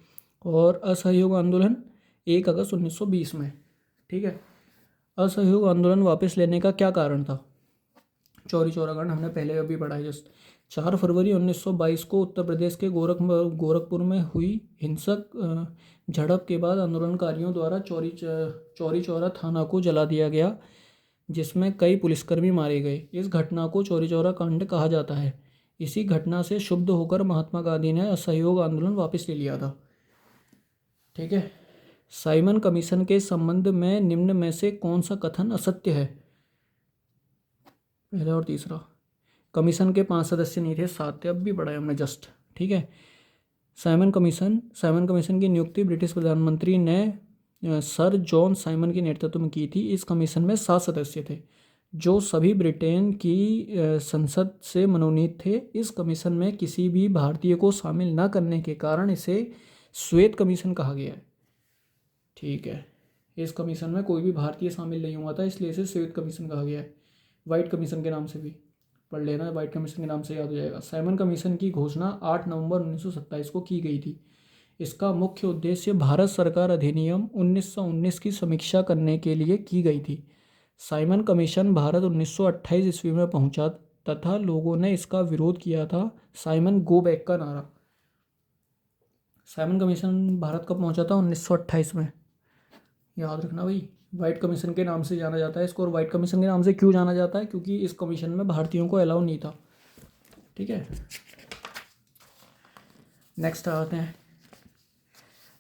[SPEAKER 1] और असहयोग आंदोलन 1 अगस्त 1920 में। ठीक है। असहयोग आंदोलन वापस लेने का क्या कारण था? चौरी चौरा कांड हमने पहले अभी पढ़ा है जस्ट। 4 फरवरी 1922 को उत्तर प्रदेश के गोरखपुर में हुई हिंसक झड़प के बाद आंदोलनकारियों द्वारा चौरी चौरा थाना को जला दिया गया, जिसमें कई पुलिसकर्मी मारे गए। इस घटना को चौरी चौरा कांड कहा जाता है। इसी घटना से क्षुब्ध होकर महात्मा गांधी ने असहयोग आंदोलन वापस ले लिया था। ठीक है। साइमन कमीशन के संबंध में निम्न में से कौन सा कथन असत्य है? पहला और तीसरा। कमीशन के 5 सदस्य नहीं थे, 7 थे। अब भी पढ़ा है हमने जस्ट। ठीक है। साइमन कमीशन की नियुक्ति ब्रिटिश प्रधानमंत्री ने सर जॉन साइमन के नेतृत्व में की थी। इस कमीशन में 7 सदस्य थे, जो सभी ब्रिटेन की संसद से मनोनीत थे। इस कमीशन में किसी भी भारतीय को शामिल न करने के कारण इसे श्वेत कमीशन कहा गया है। ठीक है। इस कमीशन में कोई भी भारतीय शामिल नहीं हुआ था, इसलिए इसे श्वेत कमीशन कहा गया है। वाइट कमीशन के नाम से भी पढ़ लेना, वाइट कमीशन के नाम से याद हो जाएगा। साइमन कमीशन की घोषणा 8 नवंबर 1927 को की गई थी। इसका मुख्य उद्देश्य भारत सरकार अधिनियम 1919 की समीक्षा करने के लिए की गई थी। साइमन कमीशन भारत 1928 ईस्वी में पहुंचा तथा लोगों ने इसका विरोध किया था। साइमन गो बैक का नारा। साइमन कमीशन भारत कब पहुंचा था? 1928 में। याद रखना भाई। वाइट कमीशन के नाम से जाना जाता है इसको। और वाइट कमीशन के नाम से क्यों जाना जाता है? क्योंकि इस कमीशन में भारतीयों को अलाउ नहीं था। ठीक है। नेक्स्ट आते हैं।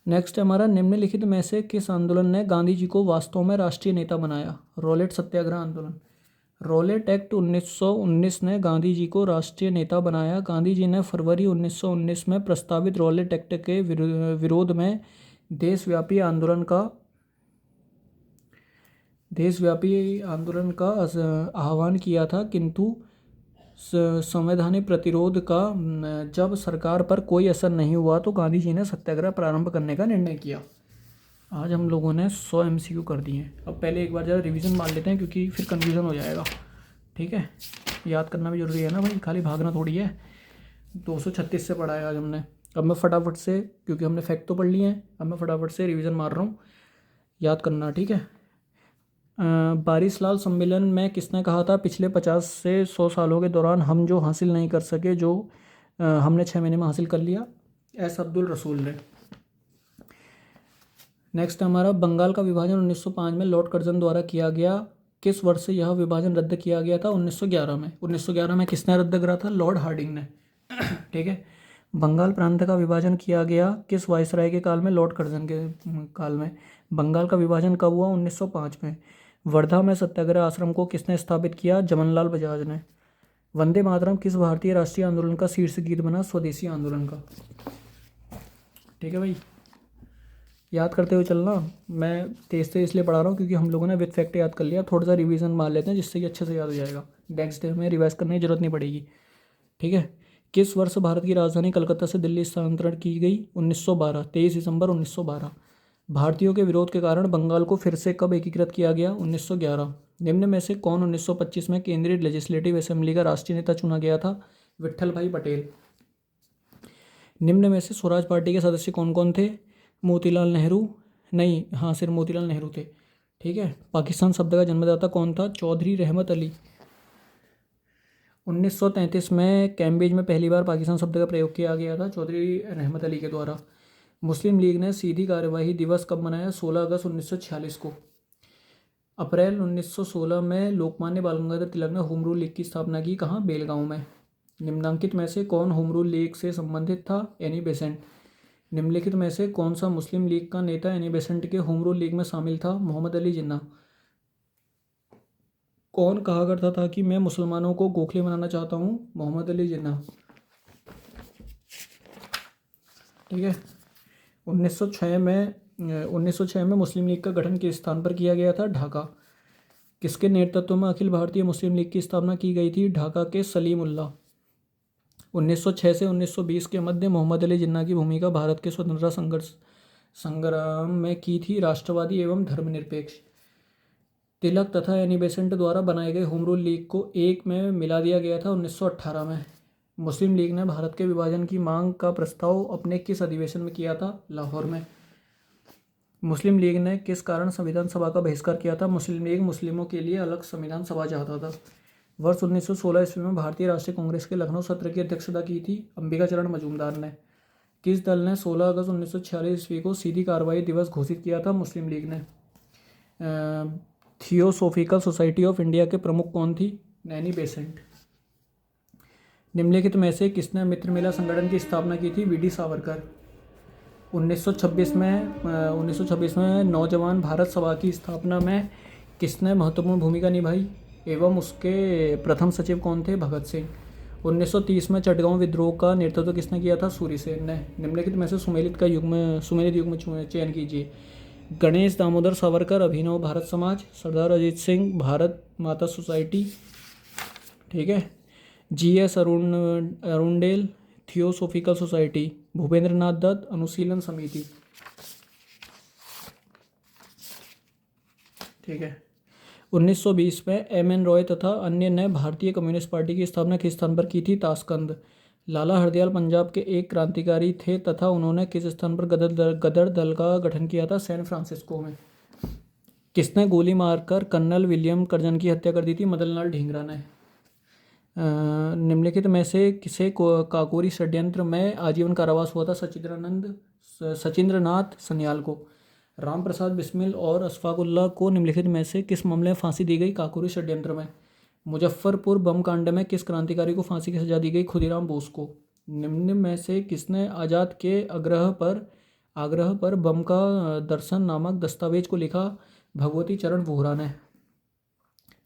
[SPEAKER 1] नेक्स्ट हमारा, निम्नलिखित में से किस आंदोलन ने गांधी जी को वास्तव में राष्ट्रीय नेता बनाया? रॉलेट सत्याग्रह आंदोलन। रॉलेट एक्ट 1919 ने गांधी जी को राष्ट्रीय नेता बनाया। गांधी जी ने फरवरी 1919 में प्रस्तावित रॉलेट एक्ट के विरोध में देशव्यापी आंदोलन का आह्वान किया था, किंतु संवैधानिक प्रतिरोध का जब सरकार पर कोई असर नहीं हुआ तो गांधी जी ने सत्याग्रह प्रारंभ करने का निर्णय किया। आज हम लोगों ने 100 MCQ कर दिए हैं। अब पहले एक बार ज़रा रिवीजन मार लेते हैं, क्योंकि फिर कन्फ्यूज़न हो जाएगा। ठीक है। याद करना भी जरूरी है ना भाई, खाली भागना थोड़ी है। 236 से पढ़ा है आज हमने। अब मैं फटाफट से, क्योंकि हमने फैक्ट तो पढ़ लिए हैं, अब मैं फटाफट से रिवीजन मार रहा हूँ, याद करना। ठीक है। बारिश लाल सम्मेलन में किसने कहा था? पिछले 50 से 100 सालों के दौरान हम जो हासिल नहीं कर सके, जो हमने 6 महीने में हासिल कर लिया। एस अब्दुल रसूल ने। नेक्स्ट हमारा, बंगाल का विभाजन 1905 में लॉर्ड कर्जन द्वारा किया गया। किस वर्ष से यह विभाजन रद्द किया गया था? 1911 में। 1911 में किसने रद्द करा था? लॉर्ड हार्डिंग ने। ठीक है। बंगाल प्रांत का विभाजन किया गया किस वायसराय के काल में? लॉर्ड कर्जन के काल में। बंगाल का विभाजन कब हुआ? 1905 में। वर्धा में सत्याग्रह आश्रम को किसने स्थापित किया? जमनलाल बजाज ने। वंदे मातरम किस भारतीय राष्ट्रीय आंदोलन का शीर्ष गीत बना? स्वदेशी आंदोलन का। ठीक है भाई, याद करते हुए चलना। मैं तेज से इसलिए पढ़ा रहा हूँ क्योंकि हम लोगों ने विद फैक्ट याद कर लिया। थोड़ा सा रिवीजन मार लेते हैं, जिससे कि अच्छे से याद हो जाएगा। नेक्स्ट डे में रिवाइज करने की जरूरत नहीं पड़ेगी। ठीक है। किस वर्ष भारत की राजधानी कलकत्ता से दिल्ली स्थानांतरण की गई? 1912, 23 दिसंबर 1912। भारतीयों के विरोध के कारण बंगाल को फिर से कब एकीकृत किया गया? 1911। निम्न में से कौन 1925 में केंद्रीय लेजिस्लेटिव असेंबली का राष्ट्रीय नेता चुना गया था? विट्ठल भाई पटेल। निम्न में से स्वराज पार्टी के सदस्य कौन कौन थे? मोतीलाल नेहरू, नहीं, हाँ, सिर्फ मोतीलाल नेहरू थे। ठीक है। पाकिस्तान शब्द का जन्मदाता कौन था? चौधरी रहमत अली। 1933 में कैम्ब्रिज में पहली बार पाकिस्तान शब्द का प्रयोग किया गया था चौधरी रहमत अली के द्वारा। मुस्लिम लीग ने सीधी कार्यवाही दिवस कब मनाया? 16 अगस्त 1946 को। अप्रैल 1916 में लोकमान्य बाल गंगाधर तिलक ने होम रूल लीग की स्थापना की। कहाँ? बेलगांव में। निम्नलिखित में से कौन होम रूल लीग से संबंधित था? Annie Besant. निम्नलिखित में से कौन सा मुस्लिम लीग का नेता एनी बेसेंट के होम रूल लीग में शामिल था? मोहम्मद अली जिन्ना। कौन कहा करता था कि मैं मुसलमानों को गोखले बनाना चाहता हूँ? मोहम्मद अली जिन्ना। ठीक है। 1906 में मुस्लिम लीग का गठन किस स्थान पर किया गया था? ढाका। किसके नेतृत्व में अखिल भारतीय मुस्लिम लीग की स्थापना की गई थी? ढाका के सलीमुल्लाह। 1906 से 1920 के मध्य मोहम्मद अली जिन्ना की भूमिका भारत के स्वतंत्रता संग्राम में की थी। राष्ट्रवादी एवं धर्मनिरपेक्ष। तिलक तथा एनी बेसेंट द्वारा बनाए गए होम रूल लीग को एक में मिला दिया गया था 1918 में। मुस्लिम लीग ने भारत के विभाजन की मांग का प्रस्ताव अपने किस अधिवेशन में किया था? लाहौर में। मुस्लिम लीग ने किस कारण संविधान सभा का बहिष्कार किया था? मुस्लिम लीग मुस्लिमों के लिए अलग संविधान सभा चाहता था। वर्ष 1916 ईस्वी में भारतीय राष्ट्रीय कांग्रेस के लखनऊ सत्र की अध्यक्षता की थी अंबिका चरण मजूमदार ने। किस दल ने 16 अगस्त 1946 ईस्वी को सीधी कार्रवाई दिवस घोषित किया था? मुस्लिम लीग ने। थियोसोफिकल सोसाइटी ऑफ इंडिया के प्रमुख कौन थी? नैनी बेसेंट। निम्नलिखित में से किसने मित्र मेला संगठन की स्थापना की थी? वीडी सावरकर। 1926 में नौजवान भारत सभा की स्थापना में किसने महत्वपूर्ण भूमिका निभाई एवं उसके प्रथम सचिव कौन थे? भगत सिंह। 1930 में चटगांव विद्रोह का नेतृत्व किसने किया था? सूरीसेन ने। निम्नलिखित में से सुमेलित युग में चयन कीजिए। गणेश दामोदर सावरकर, अभिनव भारत समाज, सरदार अजीत सिंह, भारत माता सोसाइटी। ठीक है। GS Arundale, theosophical society, Bhupendra Nath Dutt, Anushilan Samiti. ठीक है। 1920 में MN रॉय तथा अन्य ने भारतीय कम्युनिस्ट पार्टी की स्थापना किस स्थान पर की थी? ताशकंद। लाला हरदयाल पंजाब के एक क्रांतिकारी थे तथा उन्होंने किस स्थान पर गदर दल का गठन किया था? सैन फ्रांसिस्को में। किसने गोली मारकर कर्नल विलियम कर्जन की हत्या कर दी थी? मदन लाल ढींगरा ने। निम्नलिखित में से किसे काकोरी षड्यंत्र में आजीवन कारावास हुआ था? सचिंद्रनाथ सन्याल को। राम प्रसाद बिस्मिल और अशफाकुल्लाह को निम्नलिखित में से किस मामले में फांसी दी गई? काकोरी षड्यंत्र में। मुजफ्फरपुर बम कांड में किस क्रांतिकारी को फांसी की सजा दी गई? खुदीराम बोस को। निम्न में से किसने आज़ाद के आग्रह पर बम का दर्शन नामक दस्तावेज को लिखा? भगवती चरण वोहरा ने।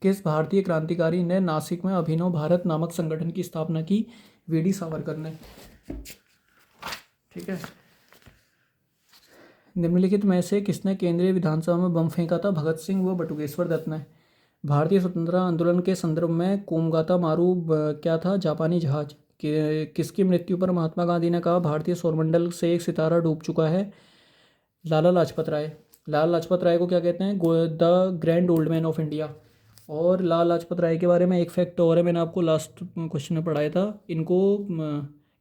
[SPEAKER 1] किस भारतीय क्रांतिकारी ने नासिक में अभिनव भारत नामक संगठन की स्थापना की? वीडी सावरकर ने। ठीक है। निम्नलिखित में से किसने केंद्रीय विधानसभा में बम फेंका था? भगत सिंह व बटुकेश्वर दत्त ने। भारतीय स्वतंत्रता आंदोलन के संदर्भ में कोमगाता मारू क्या था? जापानी जहाज। किसकी मृत्यु पर महात्मा गांधी ने कहा भारतीय सौरमंडल से एक सितारा डूब चुका है? लाला लाजपत राय। लाला लाजपत राय को क्या कहते हैं? The grand old man of India. और लाला लाजपत राय के बारे में एक फैक्ट और है, मैंने आपको लास्ट क्वेश्चन में पढ़ाया था। इनको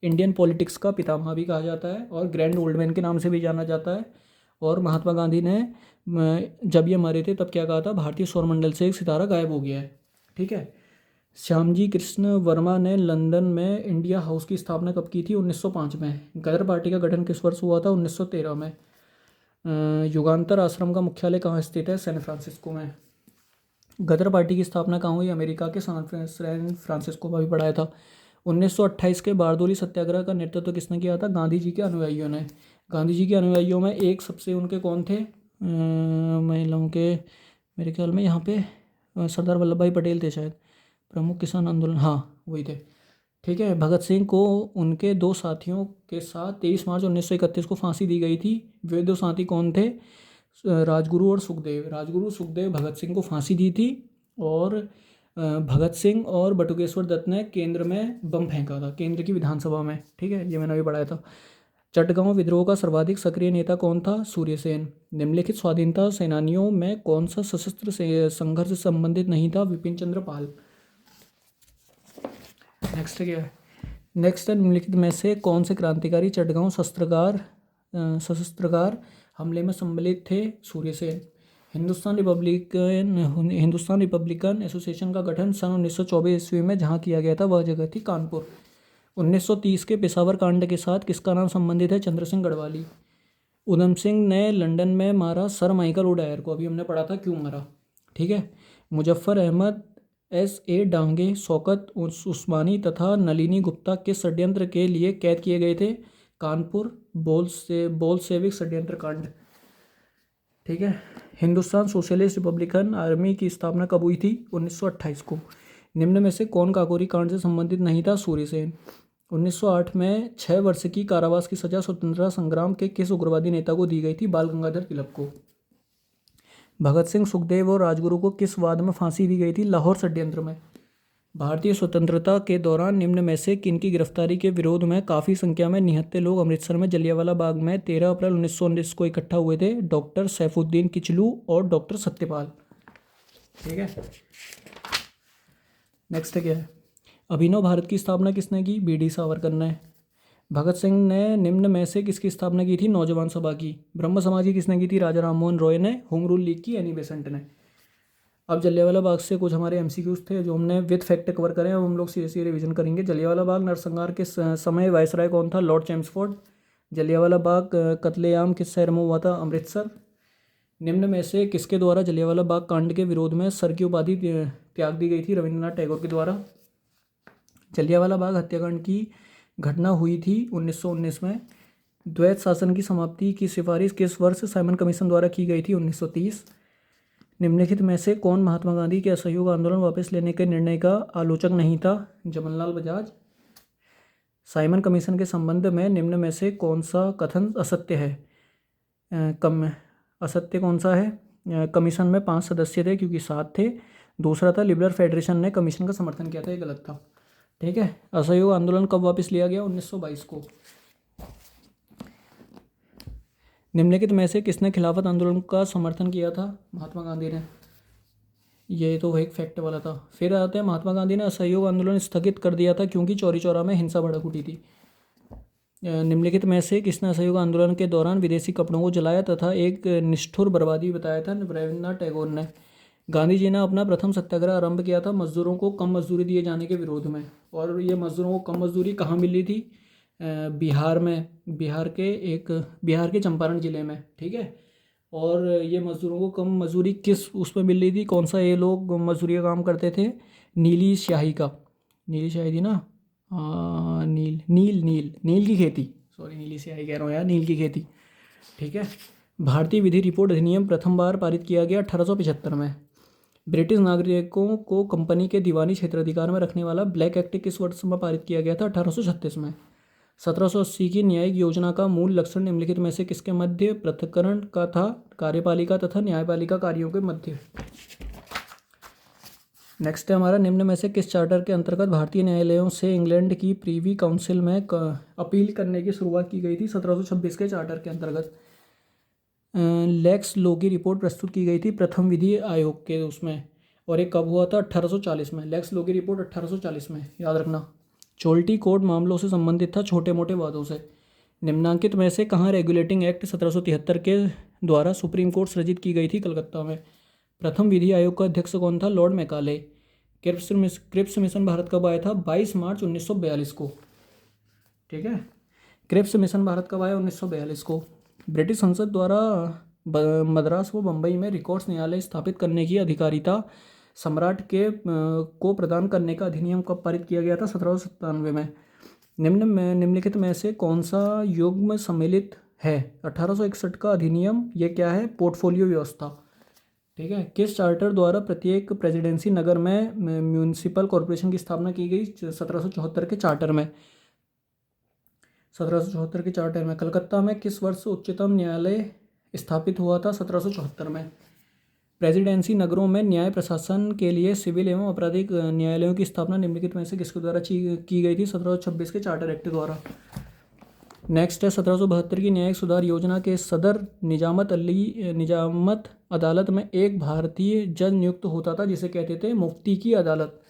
[SPEAKER 1] इंडियन पॉलिटिक्स का पितामह भी कहा जाता है और ग्रैंड ओल्ड मैन के नाम से भी जाना जाता है। और महात्मा गांधी ने जब ये मरे थे तब क्या कहा था? भारतीय सौरमंडल से एक सितारा गायब हो गया है। ठीक है। श्यामजी कृष्ण वर्मा ने लंदन में इंडिया हाउस की स्थापना कब की थी? 1905 में। गदर पार्टी का गठन किस वर्ष हुआ था? 1913 में। युगांतर आश्रम का मुख्यालय कहाँ स्थित है? सैन फ्रांसिस्को में। गदर पार्टी की स्थापना कहाँ हुई? अमेरिका के सैन फ्रांसिस्को में भी पढ़ाया था। 1928 के बारदोली सत्याग्रह का नेतृत्व किसने किया था? गांधी जी के अनुयायियों ने। गांधी जी के अनुयायियों में एक सबसे उनके कौन थे? महिलाओं के मेरे ख्याल में यहाँ पे सरदार वल्लभ भाई पटेल थे शायद। प्रमुख किसान आंदोलन, हाँ वही थे। ठीक है। भगत सिंह को उनके दो साथियों के साथ 23 मार्च 1931 को फांसी दी गई थी। वे दो साथी कौन थे? राजगुरु और सुखदेव। राजगुरु सुखदेव भगत सिंह को फांसी दी थी और भगत सिंह और बटुकेश्वर दत्त ने केंद्र में बम फेंका था, केंद्र की विधानसभा में। ठीक है, ये मैंने अभी पढ़ाया था। चटगांव विद्रोह का सर्वाधिक सक्रिय नेता कौन था? सूर्यसेन। निम्नलिखित स्वाधीनता सेनानियों में कौन सा सशस्त्र संघर्ष से संबंधित नहीं था? विपिन चंद्र पाल। नेक्स्ट क्या है? नेक्स्ट है, निम्नलिखित में से कौन से क्रांतिकारी चटगांव सशस्त्रकार हमले में सम्मिलित थे? सूर्यसेन। हिंदुस्तान रिपब्लिकन एसोसिएशन का गठन सन 1924 ईस्वी में जहाँ किया गया था वह जगह थी कानपुर। 1930 के पेशावर कांड के साथ किसका नाम संबंधित है? चंद्र सिंह गढ़वाली। उधम सिंह ने लंदन में मारा सर माइकल ओडायर को, अभी हमने पढ़ा था क्यों मारा, ठीक है। मुजफ्फर अहमद, S.A. डांगे, शौकत उस्मानी तथा नलिनी गुप्ता किस षड्यंत्र के लिए कैद किए गए थे? कानपुर बोल्शेविक षड्यंत्र कांड, ठीक है। हिंदुस्तान सोशलिस्ट रिपब्लिकन आर्मी की स्थापना कब हुई थी? 1928 को। निम्न में से कौन काकोरी कांड से संबंधित नहीं था? सूर्यसेन। 1908 में 6 वर्ष की कारावास की सजा स्वतंत्रता संग्राम के किस उग्रवादी नेता को दी गई थी? बाल गंगाधर तिलक को। भगत सिंह, सुखदेव और राजगुरु को किस वाद में फांसी दी गई थी? लाहौर षड्यंत्र में। भारतीय स्वतंत्रता के दौरान निम्न में से किनकी गिरफ्तारी के विरोध में काफ़ी संख्या में निहत्थे लोग अमृतसर में जलियांवाला बाग में 13 अप्रैल 1919 को इकट्ठा हुए थे? डॉक्टर सैफुद्दीन किचलू और डॉक्टर सत्यपाल, ठीक है। नेक्स्ट क्या है? अभिनव भारत की स्थापना किसने की? B.D. सावरकर ने। भगत सिंह ने निम्न में से किसकी स्थापना की थी? नौजवान सभा की। ब्रह्म समाज की किसने की थी? राजा राममोहन रॉय ने। होम रूल लीग की एनी बेसेंट ने। अब जलियांवाला बाग से कुछ हमारे MCQs थे जो हमने विद फैक्ट कवर करें, अब हम लोग सीधे रिवीजन करेंगे। जलियांवाला बाग नरसंहार के समय वायसराय कौन था? Lord Chelmsford. जलियांवाला बाग कत्लेआम किस शहर में हुआ था? अमृतसर। निम्न में से किसके द्वारा जलियांवाला बाग कांड के विरोध में सर की उपाधि त्याग दी गई थी? रविंद्रनाथ टैगोर के द्वारा। जलियांवाला बाग हत्याकांड की घटना हुई थी 1919 में। द्वैत शासन की समाप्ति की सिफारिश किस वर्ष साइमन कमीशन द्वारा की गई थी? 1930। निम्नलिखित में से कौन महात्मा गांधी के असहयोग आंदोलन वापस लेने के निर्णय का आलोचक नहीं था? जमनलाल बजाज। साइमन कमीशन के संबंध में निम्न में से कौन सा कथन असत्य है? असत्य कौन सा है? कमीशन में 5 सदस्य थे क्योंकि 7 थे। दूसरा था लिबरल फेडरेशन ने कमीशन का समर्थन किया था, ये गलत था, ठीक है। असहयोग आंदोलन कब वापस लिया गया? 1922 को। निम्नलिखित में से किसने खिलाफत आंदोलन का समर्थन किया था? महात्मा गांधी ने। ये तो एक फैक्ट वाला था। फिर आते हैं, महात्मा गांधी ने असहयोग आंदोलन स्थगित कर दिया था क्योंकि चौरी चौरा में हिंसा भड़क उठी थी। निम्नलिखित में से किसने असहयोग आंदोलन के दौरान विदेशी कपड़ों को जलाया तथा एक निष्ठुर बर्बादी बताया था? रविन्द्रनाथ टैगोर ने। गांधी जी ने अपना प्रथम सत्याग्रह आरंभ किया था मजदूरों को कम मजदूरी दिए जाने के विरोध में, और ये मजदूरों को कम मजदूरी कहाँ मिल रही थी? बिहार में, बिहार के चंपारण ज़िले में, ठीक है। और ये मजदूरों को कम मजदूरी किस उस पर मिल रही थी? कौन सा ये लोग मजदूरी का काम करते थे? नीली स्याही थी ना, नील की खेती, सॉरी नीली स्याही कह रहा हूँ यार, नील की खेती, ठीक है। भारतीय विधि रिपोर्ट अधिनियम प्रथम बार पारित किया गया 1875 में। ब्रिटिश नागरिकों को कंपनी के दीवानी क्षेत्राधिकार में रखने वाला ब्लैक एक्ट किस वर्ष में पारित किया गया था? 1836 में। 1780 की न्यायिक योजना का मूल लक्षण निम्नलिखित में से किसके मध्य पृथक्करण का था? कार्यपालिका तथा न्यायपालिका कार्यों के मध्य। नेक्स्ट है हमारा, निम्न में से किस चार्टर के अंतर्गत भारतीय न्यायालयों से इंग्लैंड की प्रीवी काउंसिल में अपील करने की शुरुआत की गई थी? 1726 के चार्टर के अंतर्गत। लेक्स लॉ की रिपोर्ट प्रस्तुत की गई थी प्रथम विधि आयोग के उसमें, और ये कब हुआ था? 1840 में। लेक्स लॉ की रिपोर्ट 1840 में, याद रखना। चोल्टी कोड मामलों से संबंधित था, छोटे मोटे वादों से। निम्नांकित में से कहाँ रेगुलेटिंग एक्ट 1773 के द्वारा सुप्रीम कोर्ट सृजित की गई थी? कलकत्ता में। प्रथम विधि आयोग का अध्यक्ष कौन था? Lord Macaulay. Cripps mission Bharat कब आया था? 22 मार्च 1942 को, ठीक है। क्रिप्स मिशन भारत कब आया? 1942 को। ब्रिटिश संसद द्वारा मद्रास व बम्बई में रिकॉर्ड्स न्यायालय स्थापित करने की अधिकारिता सम्राट को प्रदान करने का अधिनियम कब पारित किया गया था? 1797 में। निम्नलिखित में से कौन सा युग्म सम्मिलित है? 1861 का अधिनियम। ये क्या है? पोर्टफोलियो व्यवस्था, ठीक है। किस चार्टर द्वारा प्रत्येक प्रेसिडेंसी नगर में म्यूनिसिपल कॉरपोरेशन की स्थापना की गई? 1774 के चार्टर में। 1774 के चार्टर में। कलकत्ता में किस वर्ष उच्चतम न्यायालय स्थापित हुआ था? 1774 में। प्रेसिडेंसी नगरों में न्याय प्रशासन के लिए सिविल एवं आपराधिक न्यायालयों की स्थापना निम्नलिखित में से किसके द्वारा की गई थी? 1726 के चार्टर एक्ट द्वारा। नेक्स्ट है 1772 की न्यायिक सुधार योजना के सदर निजामत अदालत में एक भारतीय जज नियुक्त होता था जिसे कहते थे मुफ्ती की अदालत।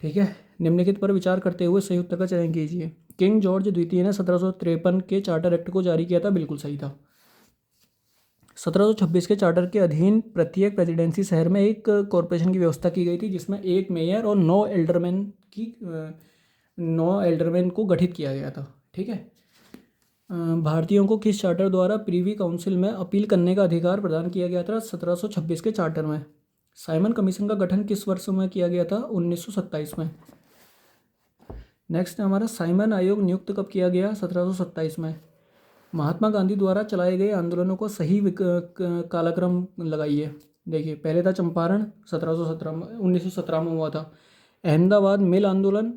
[SPEAKER 1] ठीक है, निम्नलिखित पर विचार करते हुए सही उत्तर का चयन कीजिए। किंग जॉर्ज द्वितीय ने 1753 के चार्टर एक्ट को जारी किया था, बिल्कुल सही था। 1726 के चार्टर के अधीन प्रत्येक प्रेसिडेंसी शहर में एक कॉरपोरेशन की व्यवस्था की गई थी जिसमें एक मेयर और 9 एल्डरमैन को गठित किया गया था। ठीक है, भारतीयों को किस चार्टर द्वारा प्रीवी काउंसिल में अपील करने का अधिकार प्रदान किया गया था? 1726 के चार्टर में। साइमन कमीशन का गठन किस वर्ष में किया गया था? 1927 में। नेक्स्ट है हमारा साइमन आयोग नियुक्त कब किया गया? 1727 में। महात्मा गांधी द्वारा चलाए गए आंदोलनों को सही कालक्रम लगाइए। देखिए, पहले था चंपारण 1717 में, 1917 में हुआ था। अहमदाबाद मिल आंदोलन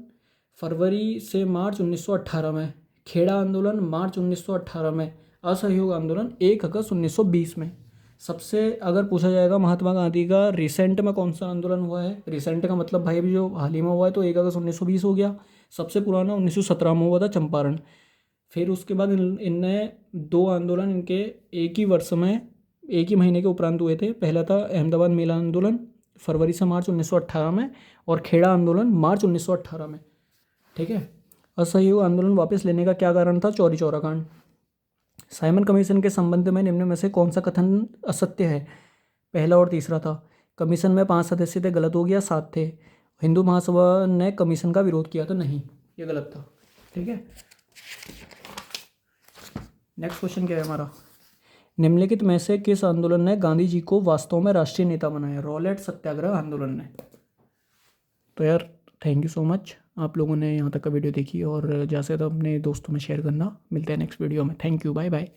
[SPEAKER 1] फरवरी से मार्च 1918 में। खेड़ा आंदोलन मार्च 1918 में। असहयोग आंदोलन 1 अगस्त 1920 में। सबसे अगर पूछा जाएगा महात्मा गांधी का रिसेंट में कौन सा आंदोलन हुआ है, रिसेंट का मतलब भाई अभी जो हाल ही में हुआ है, तो 1 अगस्त 1920 हो गया। सबसे पुराना 1917 में हुआ था चंपारण। फिर उसके बाद इनने 2 आंदोलन इनके एक ही वर्ष में, एक ही महीने के उपरांत हुए थे। पहला था अहमदाबाद मेला आंदोलन फरवरी से मार्च 1918 में, और खेड़ा आंदोलन मार्च 1918 में। ठीक है, असहयोग आंदोलन वापस लेने का क्या कारण था? चौरी चौरा कांड। साइमन कमीशन के संबंध में निम्न में से कौन सा कथन असत्य है? पहला और तीसरा था। कमीशन में 5 सदस्य थे, गलत हो गया, 7 थे। हिंदू महासभा ने कमीशन का विरोध किया था, नहीं, ये गलत था। ठीक है, नेक्स्ट क्वेश्चन क्या है हमारा? निम्नलिखित में से किस आंदोलन ने गांधी जी को वास्तव में राष्ट्रीय नेता बनाया? रॉलेट सत्याग्रह आंदोलन ने। तो यार थैंक यू सो मच, आप लोगों ने यहाँ तक का वीडियो देखी, और ज़्यादा से ज़्यादा अपने दोस्तों में शेयर करना। मिलते हैं नेक्स्ट वीडियो में। Thank you, bye bye.